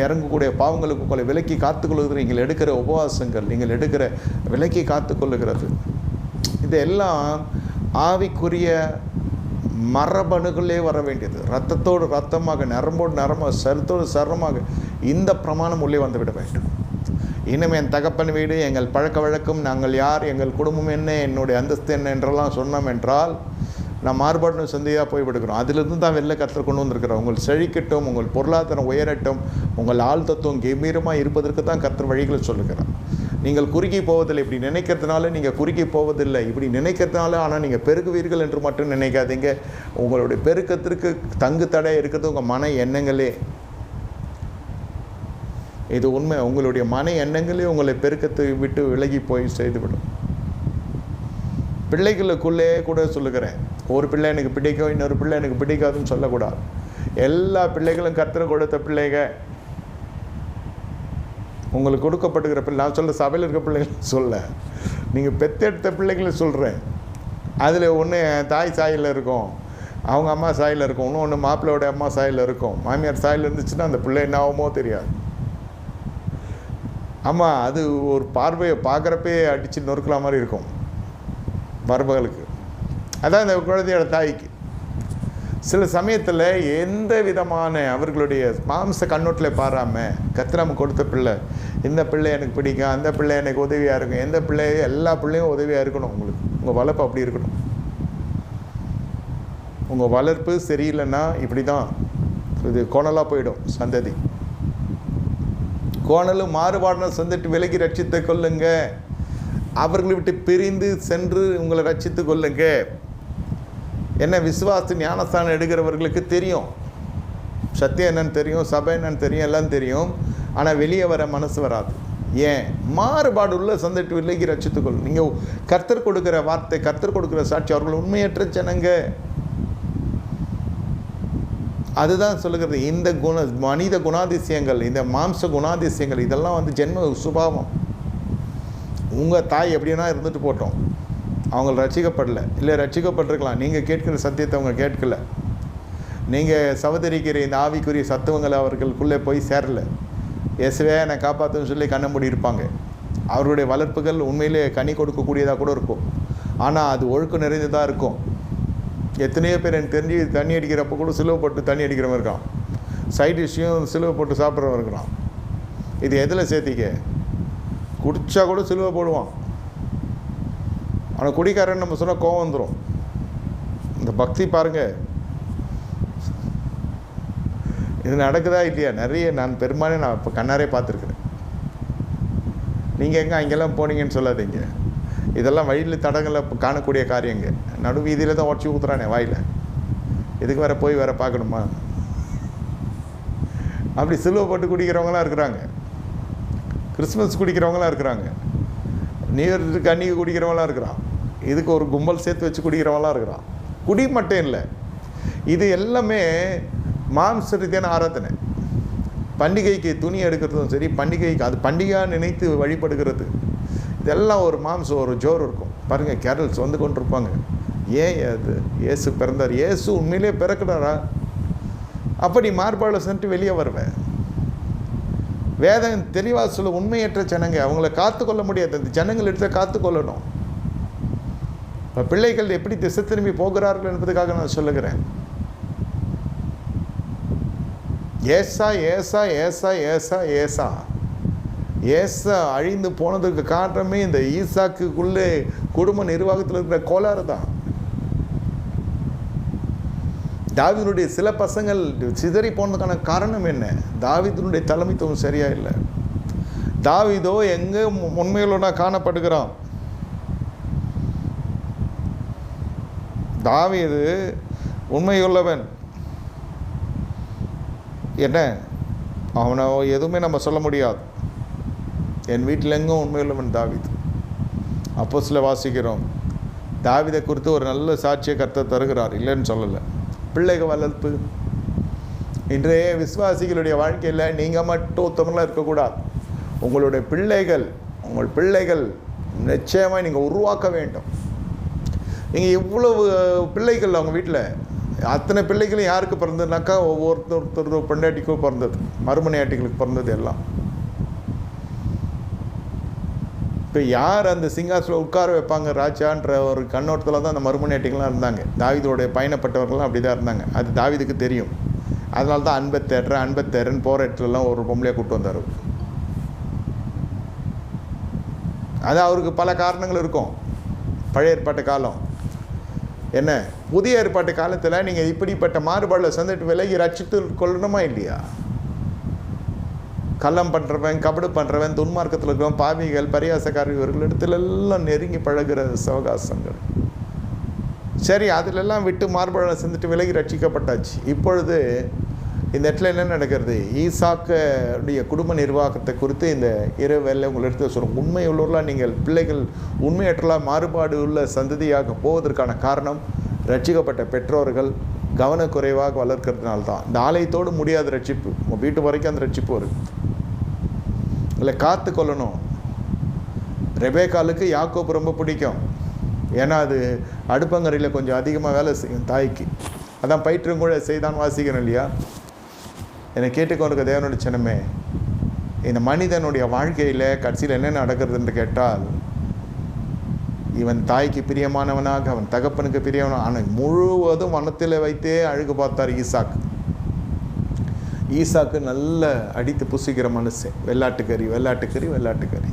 இறங்கக்கூடிய பாவங்களுக்கு உங்களை விலக்கி காத்துக்கொள்ளுகிறது நீங்கள் எடுக்கிற உபவாசங்கள், நீங்கள் எடுக்கிற விலக்கி காத்துக்கொள்ளுகிறது, இதெல்லாம் ஆவிக்குரிய மரபணுகளே வர வேண்டியது. ரத்தத்தோடு ரத்தமாக, நரம்போடு நரமாக, சரத்தோடு சரமாக இந்த பிரமாணம் உள்ளே வந்துவிட வேண்டும். இன்னும் என் தகப்பன் வீடு, எங்கள் பழக்க வழக்கம், நாங்கள் யார், எங்கள் குடும்பம் என்ன, என்னுடைய அந்தஸ்து என்ன என்றெல்லாம் சொன்னோம் என்றால் நாம் மாறுபாடு சந்தையாக போய்விடுக்கிறோம். அதிலிருந்து தான் வெளில கர்த்தர் கொண்டு வந்திருக்கிறோம். உங்கள் செழிக்கட்டும், உங்கள் பொருளாதாரம் உயரட்டும், உங்கள் ஆள் தத்துவம் கம்பீரமாக இருப்பதற்கு தான் கர்த்தர் வழிகளை சொல்லுகிறார். நீங்கள் குறுக்கி போவதில்லை. இப்படி நினைக்கிறதுனால நீங்கள் குறுக்கி போவதில்லை. இப்படி நினைக்கிறதுனால ஆனால் நீங்கள் பெருகுவீர்கள் என்று மட்டும் நினைக்காதீங்க. உங்களுடைய பெருக்கத்திற்கு தங்கு தடை இருக்கிறது உங்கள் மன எண்ணங்களே. இது உண்மை. உங்களுடைய மன எண்ணங்களே உங்களை பெருக்கத்தை விட்டு விலகி போய் செய்துவிடும். பிள்ளைகளுக்குள்ளே கூட சொல்லுகிறேன், ஒரு பிள்ளை எனக்கு பிடிக்கும், இன்னொரு பிள்ளை எனக்கு பிடிக்காதுன்னு சொல்லக்கூடாது. எல்லா பிள்ளைகளும் கர்த்தர் கொடுத்த பிள்ளைங்க. உங்களுக்கு கொடுக்கப்படுகிற பிள்ளை, நான் சொல்ல சபையில் இருக்க பிள்ளைகள் சொல்ல, நீங்கள் பெற்றெடுத்த பிள்ளைகளை சொல்கிறேன். அதில் ஒன்று தாய் சாயில் இருக்கும், அவங்க அம்மா சாயில் இருக்கும், இன்னொன்று மாப்பிள்ளையோட அம்மா சாயில் இருக்கும். மாமியார் சாயில் இருந்துச்சுன்னா அந்த பிள்ளை என்ன ஆகுமோ தெரியாது. ஆமாம், அது ஒரு பார்வையை பார்க்குறப்பே அடித்து நொறுக்கிற மாதிரி இருக்கும் மருமகளுக்கு. அதான் இந்த குழந்தையோட தாய்க்கு சில சமயத்தில் எந்த விதமான அவர்களுடைய மாம்ச கண்ணோட்டில் பாராமல் கர்த்தர் கொடுத்த பிள்ளை இந்த பிள்ளை எனக்கு பிடிக்கும், அந்த பிள்ளை எனக்கு உதவியாக இருக்கும், எந்த பிள்ளையும் எல்லா பிள்ளையும் உதவியாக இருக்கணும். உங்களுக்கு உங்கள் வளர்ப்பு அப்படி இருக்கணும். உங்கள் வளர்ப்பு சரியில்லைன்னா இப்படி தான் இது கோணலாக போயிடும் சந்ததி. கோணலும் மாறுபாடுன சந்ததி விலகி ரட்சித்து கொள்ளுங்க. அவர்களை விட்டு பிரிந்து சென்று உங்களை ரட்சித்து கொள்ளுங்க. என்ன விசுவாச ஞானஸ்தானம் எடுக்கிறவர்களுக்கு தெரியும், சத்தியம் என்னன்னு தெரியும், சபை என்னன்னு தெரியும், எல்லாம் தெரியும். ஆனால் வெளியே வர மனசு வராது. ஏன்? மாறுபாடு உள்ள சந்ததி விலகி ரட்சித்துக்கொள். நீங்கள் கர்த்தர் கொடுக்குற வார்த்தை, கர்த்தர் கொடுக்குற சாட்சி, அவர்கள் உண்மையற்ற ஜனங்க. அதுதான் சொல்லுகிறது. இந்த மனித குணாதிசயங்கள், இந்த மாம்ச குணாதிசயங்கள், இதெல்லாம் வந்து ஜென்ம சுபாவம். உங்கள் தாய் எப்படின்னா இருந்துட்டு போட்டோம், அவங்க ரட்சிக்கப்படலை. இல்லை ரட்சிக்கப்பட்டிருக்கலாம், நீங்கள் கேட்கிற சத்தியத்தை அவங்க கேட்கல. நீங்கள் சகோதரிக்கிற இந்த ஆவிக்குரிய சத்துவங்களை அவர்களுக்குள்ளே போய் சேரலை. இயேசுவே என்னை காப்பாற்றுன்னு சொல்லி கண்ண மூடி இருப்பாங்க. அவருடைய வளர்ப்புகள் உண்மையிலே கனி கொடுக்கக்கூடியதாக கூட இருக்கும். ஆனால் அது ஒழுக்கம் நிறைந்ததாக இருக்கும். எத்தனையோ பேர் எனக்கு தெரிஞ்சு தண்ணி அடிக்கிறப்போ கூட சிலுவை போட்டு தண்ணி அடிக்கிறவன் இருக்கான், சைட் டிஷ்ஷையும் சிலுவை போட்டு சாப்பிட்றவன் இருக்கிறான். இது எதில் சேர்த்திக்க? குடித்தா கூட சிலுவை போடுவான். ஆனால் குடிக்காரன் நம்ம சொன்னால் கோவம் வந்துடும். இந்த பக்தி பாருங்கள், இது நடக்குதா இல்லையா? நிறைய நான் பெரும்பாலும் நான் இப்போ கண்ணாரே பார்த்துருக்குறேன். நீங்கள் எங்கே அங்கெல்லாம் போனீங்கன்னு சொல்லாதீங்க. இதெல்லாம் வழியில் தடங்களை காணக்கூடிய காரியங்க. நடு வீதியில் தான் உடச்சி ஊற்றுறானே வாயில். இதுக்கு வேறு போய் வேறு பார்க்கணுமா? அப்படி சிலுவை போட்டு குடிக்கிறவங்களாம் இருக்கிறாங்க, கிறிஸ்மஸ் குடிக்கிறவங்களாம் இருக்கிறாங்க, நியூ இயருக்கு அன்றைக்கி குடிக்கிறவங்களாம் இருக்கிறான், இதுக்கு ஒரு கும்பல் சேர்த்து வச்சு குடிக்கிறவங்களாம் இருக்கிறான். குடி மட்டும் இல்லை, இது எல்லாமே மாம்ச ரீதியான ஆராதனை. பண்டிகைக்கு துணி எடுக்கிறதும் சரி, பண்டிகைக்கு அது பண்டிகையாக நினைத்து வழிபடுகிறது, இதெல்லாம் ஒரு மாம்சம், ஒரு ஜோர் இருக்கும். பாருங்கள், கேரல்ஸ் வந்து கொண்டிருப்பாங்க. ஏன் அது? இயேசு பிறந்தார். இயேசு உண்மையிலே பிறக்கிறாரா? அப்படி மார்பாடு சென்று வெளியே வருவேன். வேதம் தெளிவாக சொல்ல, உண்மையற்ற ஜனங்க, அவங்கள காத்துக்கொள்ள முடியாது. அந்த ஜனங்கள் எடுத்து காத்துக்கொள்ளணும். இப்போ பிள்ளைகள் எப்படி திசை திரும்பி போகிறார்கள் என்பதுக்காக நான் சொல்லுகிறேன். ஏசா ஏசா ஏசா ஏசா ஏசா ஏசா அழிந்து போனதுக்கு காரணமே இந்த ஈசாக்குள்ளே குடும்ப நிர்வாகத்தில் இருக்கிற கோளாறு தான். தாவீதுடைய சில பசங்கள் சிதறி போனதுக்கான காரணம் என்ன? தாவீதுடைய தலைமைத்துவம் சரியா இல்லை. தாவீதோ எங்கே உண்மைகளோட காணப்படுகிறான். தாவீது உண்மையுள்ளவன். என்ன, அவனை எதுவுமே நம்ம சொல்ல முடியாது. என் வீட்டில் எங்கும் உண்மையுள்ளவன் தாவீது. அப்போஸ்தலர் வாசிக்கிறோம், தாவீதை குறித்து ஒரு நல்ல சாட்சியை கர்த்தர் தருகிறார், இல்லைன்னு சொல்லலை. பிள்ளைகள் வளர்ப்பு, இன்றைய விசுவாசிகளுடைய வாழ்க்கையில் நீங்கள் மட்டும் உத்தமங்களாக இருக்கக்கூடாது. உங்களுடைய உங்கள் பிள்ளைகள் நிச்சயமாக நீங்கள் உருவாக்க வேண்டும். நீங்கள் இவ்வளவு பிள்ளைகள் அவங்க வீட்டில், அத்தனை பிள்ளைகளும் யாருக்கு பிறந்ததுனாக்கா ஒவ்வொருத்தர் பெண்டாட்டிக்கும் பிறந்தது, மறுமனையாட்டிகளுக்கு பிறந்தது எல்லாம். இப்போ யார் அந்த சிங்காசனில் உட்கார வைப்பாங்க ராஜான்ற ஒரு கண்ணோட்டத்தில் தான் அந்த மறுமனையாட்டிகள்லாம் இருந்தாங்க. தாவீதோடைய பயணப்பட்டவர்கள்லாம் அப்படி தான் இருந்தாங்க. அது தாவீதுக்கு தெரியும். அதனால தான் அன்பத்தேரன் போகிற இடத்துலலாம் ஒரு பொம்பளையாக கூப்பிட்டு வந்தார். அது அவருக்கு பல காரணங்கள் இருக்கும். பழைய ஏற்பாட்டு காலம் என்ன, புதிய ஏற்பாட்டு காலத்தில் நீங்கள் இப்படிப்பட்ட மாறுபாடில் சந்திட்டு விலகி ரட்சித்து கொள்ளணுமா இல்லையா? கள்ளம் பண்ணுறவன், கபடு பண்ணுறவன், துன்மார்க்கத்தில் இருக்கிறவன், பாவிகள், பரியாசக்காரர்கள், இவர்கள் இடத்துலெல்லாம் நெருங்கி பழகிற சவகாசங்கள். சரி, அதிலெல்லாம் விட்டு மாறுபாடில் சந்திட்டு விலகி ரட்சிக்கப்பட்டாச்சு. இப்பொழுது இந்த இடத்துல என்ன நடக்கிறது? ஈசாக்குடைய குடும்ப நிர்வாகத்தை குறித்து இந்த இரவு வேலை உங்களை எடுத்து சொல்கிறோம். உண்மை உள்ளவர்களாக நீங்கள் பிள்ளைகள் உண்மையற்றலாம் மாறுபாடு உள்ள சந்ததியாக போவதற்கான காரணம் ரட்சிக்கப்பட்ட பெற்றோர்கள் கவனக்குறைவாக வளர்க்கறதுனால்தான். இந்த ஆலயத்தோடு முடியாத ரட்சிப்பு, உங்கள் வீட்டு வரைக்கும் அந்த ரட்சிப்பு வரும். இல்லை, காத்து கொள்ளணும். ரெபேக்காலுக்கு யாக்கோபு ரொம்ப பிடிக்கும். ஏன்னா அது அடுப்பங்கரையில் கொஞ்சம் அதிகமாக வேலை செய்யும் தாய்க்கு. அதான் பயிற்றும் கூட செய்தான் வாசிக்கணும் இல்லையா? என்னை கேட்டுக்கொண்டிருக்க தேவனுடைய சின்னமே, இந்த மனிதனுடைய வாழ்க்கையில் கடைசியில் என்ன நடக்கிறதுன்னு கேட்டால், இவன் தாய்க்கு பிரியமானவனாக, அவன் தகப்பனுக்கு பிரியமானவன், ஆனால் முழுவதும் வனத்தில் வைத்தே அழகு பார்த்தார் ஈசாக்கு. ஈசாக்கு நல்ல அடித்து புசிக்கிற மனுஷன். வெள்ளாட்டுக்கறி வெள்ளாட்டுக்கறி வெள்ளாட்டுக்கறி,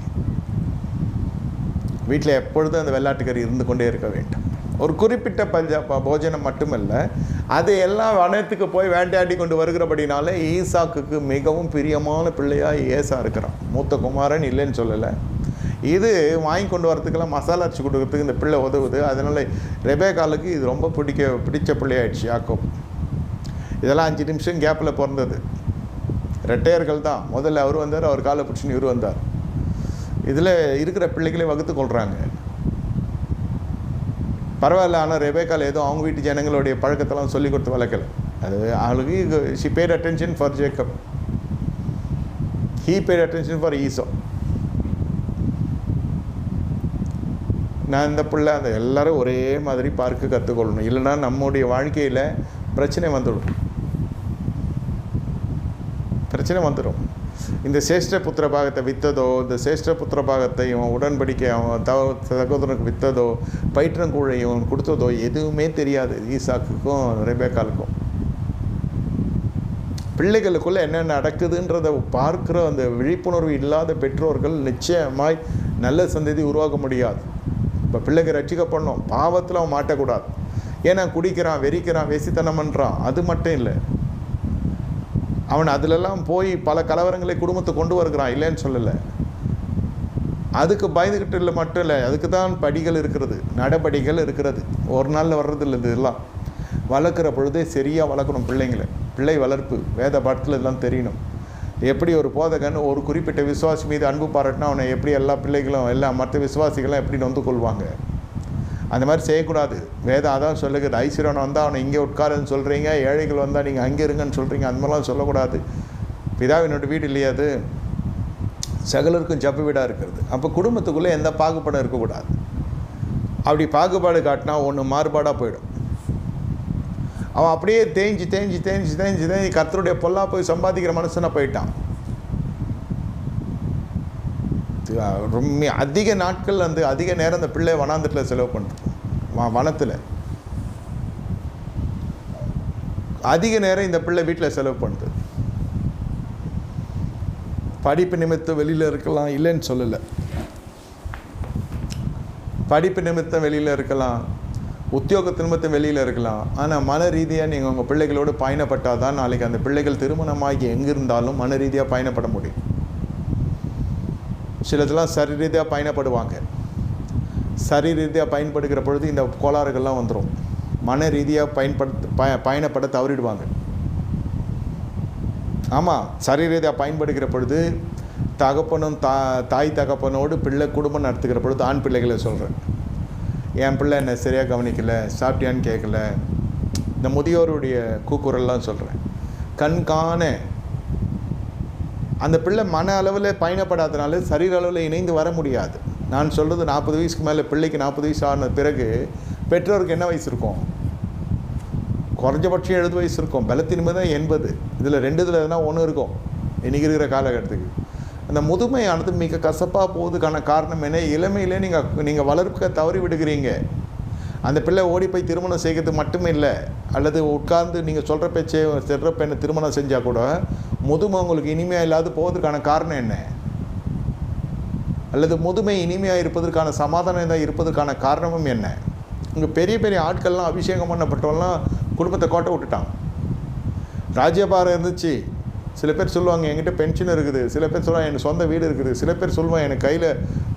வீட்டில் எப்பொழுதும் அந்த வெள்ளாட்டுக்கறி இருந்து கொண்டே இருக்க வேண்டும். ஒரு குறிப்பிட்ட போஜனம் மட்டுமல்ல, அது எல்லாம் வனத்துக்கு போய் வேட்டையாடி கொண்டு வருகிறபடினால ஈசாக்குக்கு மிகவும் பிரியமான பிள்ளையாக ஏசா இருக்கிறான். மூத்த குமாரன் இல்லைன்னு சொல்லலை. இது வாங்கி கொண்டு வரத்துக்கெல்லாம் மசாலா அரைச்சி கொடுக்கறதுக்கு இந்த பிள்ளை உதவுது. அதனால் ரெபேக்காலுக்கு இது ரொம்ப பிடிச்ச பிள்ளையாயிடுச்சு யாக்கோப். இதெல்லாம் 5 நிமிஷம் கேப்பில் பிறந்தது. ரெட்டையர்கள் தான். முதல்ல அவர் வந்தார், அவர் காலை பிடிச்சின்னு இவர் வந்தார். இதில் இருக்கிற பிள்ளைகளே வகுத்து கொள்கிறாங்க. பரவாயில்ல. ஆனால் ரெபேக்கால் ஏதோ அவங்க வீட்டு ஜனங்களுடைய பழக்கத்தெல்லாம் சொல்லி கொடுத்து வளர்க்கலை. அது அவளுக்கு she paid attention for Jacob, he paid attention for Esau. நான் இந்த பிள்ளை அந்த எல்லோரும் ஒரே மாதிரி பார்க்க கற்றுக்கொள்ளணும். இல்லைன்னா நம்முடைய வாழ்க்கையில் பிரச்சனை வந்துடும். இந்த சேஷ்ட புத்திர பாகத்தை விற்றதோ, இந்த சேஷ்ட புத்திர பாகத்தை இவன் உடன்படிக்கை அவன் சகோதரனுக்கு விற்றதோ, பயிற்றங்கூழை இவன் கொடுத்ததோ எதுவுமே தெரியாது ஈசாக்குக்கும் ரெபேக்காலுக்கும். பிள்ளைகளுக்குள்ளே என்ன நடக்குதுன்றதை பார்க்குற அந்த விழிப்புணர்வு இல்லாத பெற்றோர்கள் நிச்சயமாய் நல்ல சந்ததி உருவாக்க முடியாது. இப்போ பிள்ளைக்கு ரட்சிக்கப்படணும், பாவத்தில் அவன் மாட்டக்கூடாது. ஏன்னா குடிக்கிறான், வெறிக்கிறான், வெசித்தனம் பண்ணுறான், அது மட்டும் இல்லை, அவன் அதிலெல்லாம் போய் பல கலவரங்களை குடும்பத்தை கொண்டு வருகிறான், இல்லைன்னு சொல்லலை. அதுக்கு பயந்துக்கிட்டு இல்லை மட்டும் இல்லை, அதுக்கு தான் படிகள் இருக்கிறது, நடபடிகள் இருக்கிறது. ஒரு நாளில் வர்றது இல்லை. இதெல்லாம் வளர்க்குற பொழுதே சரியாக வளர்க்கணும் பிள்ளைங்களை. பிள்ளை வளர்ப்பு வேத பாடத்தில் இதெல்லாம் தெரியணும். எப்படி ஒரு போதகன் ஒரு குறிப்பிட்ட விசுவாசி மீது அன்பு பாராட்டினா அவனை எப்படி எல்லா பிள்ளைகளும் மற்ற விசுவாசிகளும் எப்படி நொந்து கொள்வாங்க. அந்த மாதிரி செய்யக்கூடாது. வேதம் அதான் சொல்லுகிறது. ஐஸ்வர்யன் வந்தால் அவனை இங்கே உட்காருன்னு சொல்கிறீங்க, ஏழைகள் வந்தால் நீங்கள் அங்கே இருங்கன்னு சொல்கிறீங்க. அந்த மாதிரிலாம் சொல்லக்கூடாது. பிதாவினோட வீடு இல்லையா அது? சகலருக்கும் ஜப்பு வீடாக இருக்கிறது. அப்போ குடும்பத்துக்குள்ளே எந்த பாகுபாடும் இருக்கக்கூடாது. அப்படி பாகுபாடு காட்டினா ஒன்று மாறுபாடாக போயிடும். அவன் அப்படியே தேஞ்சி கர்த்தருடைய பொல்லா போய் சம்பாதிக்கிற மனுஷனாக போயிட்டான். ரொம்ப அதிக நாட்கள் அதிக நேரம் அந்த பிள்ளை வனாந்தத்தில் செலவு பண்ணுறது. வனத்தில் அதிக நேரம் இந்த பிள்ளை வீட்டில் செலவு பண்ணுறது. படிப்பு நிமித்தம் வெளியில் இருக்கலாம், இல்லைன்னு சொல்லலை. படிப்பு நிமித்தம் வெளியில் இருக்கலாம், உத்தியோகத்து நிமித்தம் வெளியில் இருக்கலாம். ஆனால் மன ரீதியாக நீங்கள் உங்கள் பிள்ளைகளோடு பயணப்பட்டால் தான் நாளைக்கு அந்த பிள்ளைகள் திருமணமாகி எங்கிருந்தாலும் மன ரீதியாக பயணப்பட முடியும். சிலதெல்லாம் சரி ரீதியாக பயணப்படுவாங்க. சரி ரீதியாக பயன்படுகிற பொழுது இந்த கோளாறுகள்லாம் வந்துடும். மன ரீதியாக பயணப்பட தவறிடுவாங்க. ஆமாம், சரி ரீதியாக பயன்படுகிற பொழுது தகப்பனும் தாய் தகப்பனோடு பிள்ளை குடும்பம் நடத்துகிற பொழுது ஆண் பிள்ளைகளை சொல்கிறேன், என் பிள்ளை என்னை சரியாக கவனிக்கலை, சாப்பிட்டியான்னு கேட்கல, இந்த முதியோருடைய கூக்குரல்லாம் சொல்கிறேன். கண்காண அந்த பிள்ளை மன அளவில் பயணப்படாதனால சரீர அளவில் இணைந்து வர முடியாது. நான் சொல்கிறது 40 வயசுக்கு மேலே பிள்ளைக்கு 40 வயசு ஆன பிறகு பெற்றோருக்கு என்ன வயசு இருக்கும்? குறைஞ்சபட்சம் 70 வயசு இருக்கும். பலத்தின் தான் 80. இதில் 2 இதில் எதுனா 1 இருக்கும் இன்றைக்கி இருக்கிற காலகட்டத்துக்கு. அந்த முதுமையானது மிக கசப்பாக போவதுக்கான காரணம் என்ன? இளமையிலே நீங்கள் வளர்க்க தவறி விடுகிறீங்க. அந்த பிள்ளை ஓடி போய் திருமணம் செய்கிறது மட்டுமே இல்லை, அல்லது உட்கார்ந்து நீங்கள் சொல்கிற பேச்சே செல்ற பெண்ணை திருமணம் செஞ்சால் கூட முதுமை உங்களுக்கு இனிமையாக இல்லாது போவதற்கான காரணம் என்ன? அல்லது முதுமை இனிமையாக இருப்பதற்கான சமாதானம் தான் இருப்பதற்கான காரணமும் என்ன? இங்கே பெரிய பெரிய ஆட்கள்லாம் அபிஷேகம் பண்ணப்பட்டவெல்லாம் குடும்பத்தை கோட்டை விட்டுட்டான். ராஜ்யபாரம் இருந்துச்சு. சில பேர் சொல்லுவாங்க என்கிட்ட பென்ஷன் இருக்குது, சில பேர் சொல்லுவாங்க எனக்கு சொந்த வீடு இருக்குது, சில பேர் சொல்லுவாங்க எனக்கு கையில்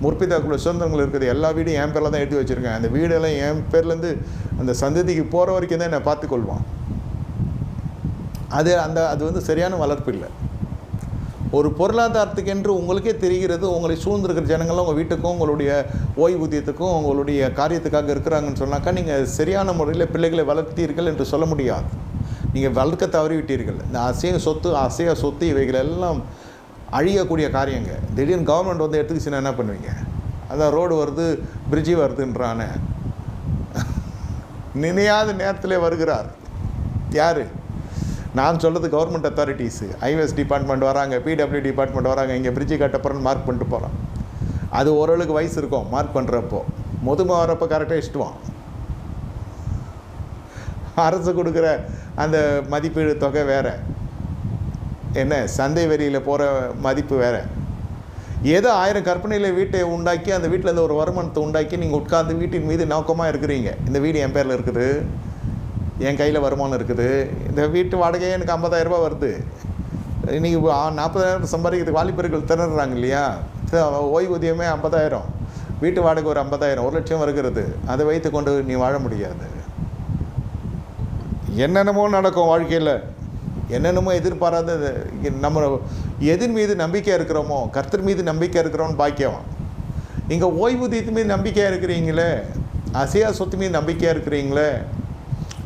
முற்பிதாக்குள்ள சுதந்திரங்கள் இருக்குது, எல்லா வீடும் என் பேரில் தான் எடுத்து வச்சுருக்கேன், அந்த வீடெல்லாம் என் பேர்லேருந்து அந்த சந்ததிக்கு போகிற வரைக்கும் தான் என்னை பார்த்துக்கொள்வான். அது சரியான வளர்ப்பு இல்லை. ஒரு பொருளாதாரத்துக்கு என்று உங்களுக்கே தெரிகிறது, உங்களை சூழ்ந்திருக்கிற ஜனங்கள்லாம் உங்கள் வீட்டுக்கும் உங்களுடைய ஓய்வூதியத்துக்கும் உங்களுடைய காரியத்துக்காக இருக்கிறாங்கன்னு சொன்னாக்கா நீங்கள் சரியான முறையில் பிள்ளைகளை வளர்த்தீர்கள் என்று சொல்ல முடியாது. நீங்கள் வளர்க்க தவறிவிட்டீர்கள். இந்த அசைய சொத்து இவைகள் எல்லாம் அழியக்கூடிய காரியங்க. திடீர்னு கவர்மெண்ட் வந்து எடுத்துக்கிச்சுன்னா என்ன பண்ணுவீங்க? அதான் ரோடு வருது, பிரிட்ஜி வருதுன்றான நினையாத நேரத்தில் வருகிறார். யார்? நான் சொல்கிறது கவர்மெண்ட் அத்தாரிட்டிஸு. ஹைவேஸ் டிபார்ட்மெண்ட் வராங்க, பிடபிள்யூ டிபார்ட்மெண்ட் வராங்க, இங்கே பிரிட்ஜி கட்டப்புறன்னு மார்க் பண்ணிட்டு போகிறான். அது ஓரளவுக்கு வயசு இருக்கும் மார்க் பண்ணுறப்போ. முதுமை வரப்போ கரெக்டாக இஷ்டுவான். அரசு கொடுக்குற அந்த மதிப்பீடு தொகை வேறு. என்ன சந்தை வரியில் போகிற மதிப்பு வேறு. ஏதோ 1000 கற்பனையில் வீட்டை உண்டாக்கி அந்த வீட்டில் இருந்து ஒரு வருமானத்தை உண்டாக்கி நீங்கள் உட்கார்ந்து வீட்டின் மீது நோக்கமாக இருக்கிறீங்க. இந்த வீடு என் பேரில் இருக்குது, என் கையில் வருமானம் இருக்குது, இந்த வீட்டு வாடகையே எனக்கு 50,000 ரூபாய் வருது. இன்றைக்கி 40,000 சம்பாதிக்கிறதுக்கு வாலிபர்கள் திணறாங்க இல்லையா? ஓய்வூதியமே 50,000, வீட்டு வாடகை ஒரு 50,000, 1,00,000 வருகிறது. அதை வைத்து கொண்டு நீ வாழ முடியாது. என்னென்னமோ நடக்கும் வாழ்க்கையில், என்னென்னமோ எதிர்பாராத. நம்ம எதின் மீது நம்பிக்கையாக இருக்கிறோமோ, கர்த்தர் மீது நம்பிக்கை இருக்கிறோன்னு பாக்கியம். இங்கே ஓய்வூதியத்து மீது நம்பிக்கையாக இருக்கிறீங்களே, அசையா சொத்து மீது நம்பிக்கையாக இருக்கிறீங்களே,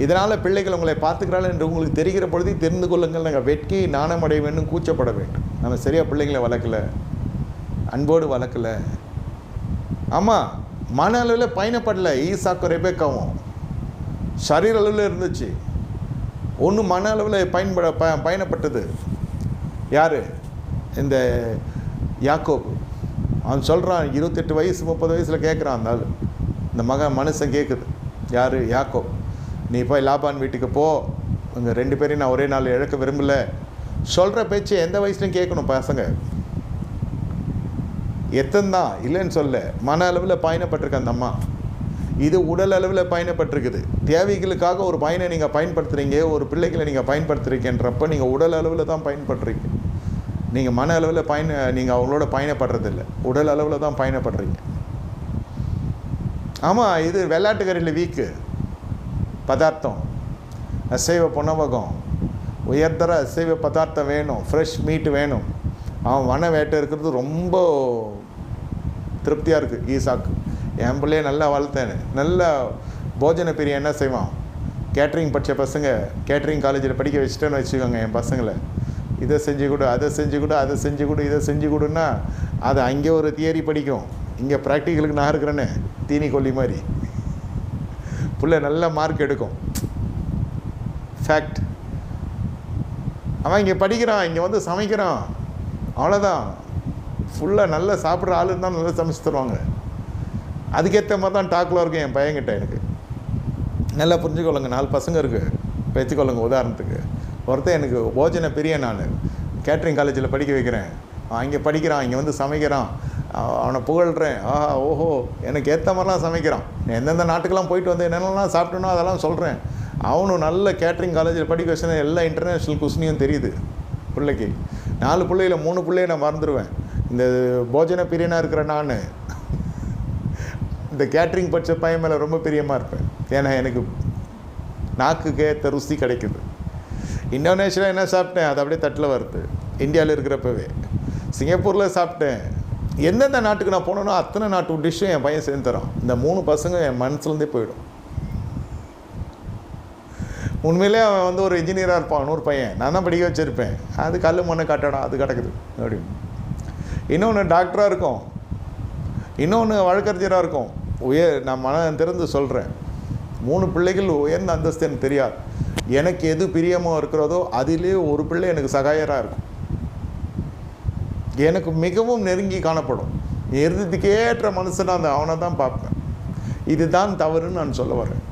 இதனால் பிள்ளைகள் உங்களை பார்த்துக்கிறாள் என்று உங்களுக்கு தெரிகிற பொழுது தெரிந்து கொள்ளுங்கள். நாங்கள் வெட்கி நாணமடைய வேண்டும், கூச்சப்பட வேண்டும். நம்ம சரியாக பிள்ளைங்களை வளர்க்கலை, அன்போடு வளர்க்கலை. ஆமாம், மன அளவில் பயணப்படலை. ஈசாக்கு ரெபெக்காவும் சரீர அளவில் இருந்துச்சு. ஒன்று மன அளவில் பயணப்பட்டது யார்? இந்த யாக்கோபு. அவன் சொல்கிறான், 28 வயசு 30 வயசில் கேட்குறான். அந்த ஆள், இந்த மனுஷன் கேட்குது. யார்? யாக்கோப். நீ போய் லாபான் வீட்டுக்கு போ, அங்கே 2 பேரையும் நான் ஒரே நாள் இழக்க விரும்பலை. சொல்கிற பேச்சு எந்த வயசுலையும் கேட்கணும் பசங்க. எத்தந்தான் இல்லைன்னு சொல்ல. மன அளவில் பயணப்பட்டிருக்க அந்த அம்மா. இது உடல் அளவில் பயணப்பட்டிருக்குது. தேவைகளுக்காக ஒரு பயனை நீங்கள் பயன்படுத்துகிறீங்க, ஒரு பிள்ளைகளை நீங்கள் பயன்படுத்துகிறீங்கன்றப்ப நீங்கள் உடல் அளவில் தான் பயன்படுறீங்க. நீங்கள் மன அளவில் நீங்கள் அவங்களோட பயணப்படுறதில்லை, உடல் அளவில் தான் பயணப்படுறீங்க. ஆமாம், இது வெள்ளாட்டுக்கறியில் வீக்கு பதார்த்தம், அசைவ புணவகம், உயர்தர அசைவ பதார்த்தம் வேணும், ஃப்ரெஷ் மீட் வேணும். அவன் வன வேட்டை இருக்கிறது ரொம்ப திருப்தியாக இருக்குது ஈசாக்கு. என் பிள்ளைய நல்லா வளர்த்தேன். நல்ல போஜன பிரியம். என்ன செய்வான்? கேட்ரிங் படித்த பசங்க கேட்ரிங் காலேஜில் படிக்க வச்சுட்டேன்னு வச்சுக்கோங்க. என் பசங்களை இதை செஞ்சு கொடு, அதை செஞ்சு கொடு, அதை செஞ்சு கொடு, இதை செஞ்சு கொடுன்னா அது அங்கே ஒரு தியரி படிக்கும், இங்கே ப்ராக்டிக்கலுக்கு நான் இருக்கிறேன்னு தீனி கொல்லி மாதிரி. பிள்ளை நல்ல மார்க் எடுக்கும். ஃபேக்ட். அவன் இங்கே படிக்கிறான், இங்கே வந்து சமைக்கிறான், அவ்வளோதான். ஃபுல்லாக நல்லா சாப்பிட்ற ஆளு தான் நல்லா சமைச்சு தருவாங்க. அதுக்கேற்ற மாதிரி தான் டாக்கில் இருக்கும் என் பையன்கிட்ட. எனக்கு நல்லா புரிஞ்சுக்கொள்ளுங்க. 4 பசங்க இருக்குது, பேச்சுக்கொள்ளுங்க. உதாரணத்துக்கு ஒருத்தன் எனக்கு போஜன பிரியன். நான் கேட்ரிங் காலேஜில் படிக்க வைக்கிறேன். இங்கே படிக்கிறான், இங்கே வந்து சமைக்கிறான், அவனை புகழ்கிறேன். ஓஹோ, எனக்கு ஏற்ற மாதிரிலாம் சமைக்கிறான். எந்தெந்த நாட்டுக்கெல்லாம் போயிட்டு வந்து என்னென்னலாம் சாப்பிட்டனோ அதெல்லாம் சொல்கிறேன். அவனும் நல்ல கேட்ரிங் காலேஜில் படிக்க வச்சுன்னா எல்லா இன்டர்நேஷ்னல் குஸ்னியும் தெரியுது பிள்ளைக்கு. 4 பிள்ளையில 3 பிள்ளையை நான் மறந்துடுவேன். இந்த போஜன பிரியனாக இருக்கிற நான் இந்த கேட்ரிங் படித்த பையன் மேலே ரொம்ப பிரியமாக இருப்பேன். ஏன்னா எனக்கு நாக்குக்கு ஏற்ற ருசி கிடைக்குது. இந்தோனேஷியாவில் என்ன சாப்பிட்டேன் அது அப்படியே தட்டில் வருது. இந்தியாவில் இருக்கிறப்பவே சிங்கப்பூரில் சாப்பிட்டேன். எந்தெந்த நாட்டுக்கு நான் போனேனோ அத்தனை நாட்டு டிஷ்ஷும் என் பையன் சேர்ந்து தரான். இந்த 3 பசங்க என் மனசுலேருந்தே போயிடும். உண்மையிலே அவன் வந்து ஒரு இன்ஜினியராக இருப்பான். 100 பையன் நான் தான் படிக்க வச்சுருப்பேன். அது கல் மண்ணை கட்டடம் அது கிடக்குது அப்படின்னு. இன்னொன்று டாக்டராக இருக்கும், இன்னொன்று வழக்கறிஞராக இருக்கும். நான் மனம் திறந்து சொல்கிறேன், 3 பிள்ளைகள் உயர்ந்த அந்தஸ்து எனக்கு தெரியாது. எனக்கு எது பிரியமாக இருக்கிறதோ அதிலே ஒரு பிள்ளை எனக்கு சகாயராக இருக்கும். எனக்கு மிகவும் நெருங்கி காணப்படும். இறுதிக்கேற்ற மனுஷனாக அந்த அவனை தான் பார்ப்பேன். இதுதான் தவறுன்னு நான் சொல்ல வரேன்.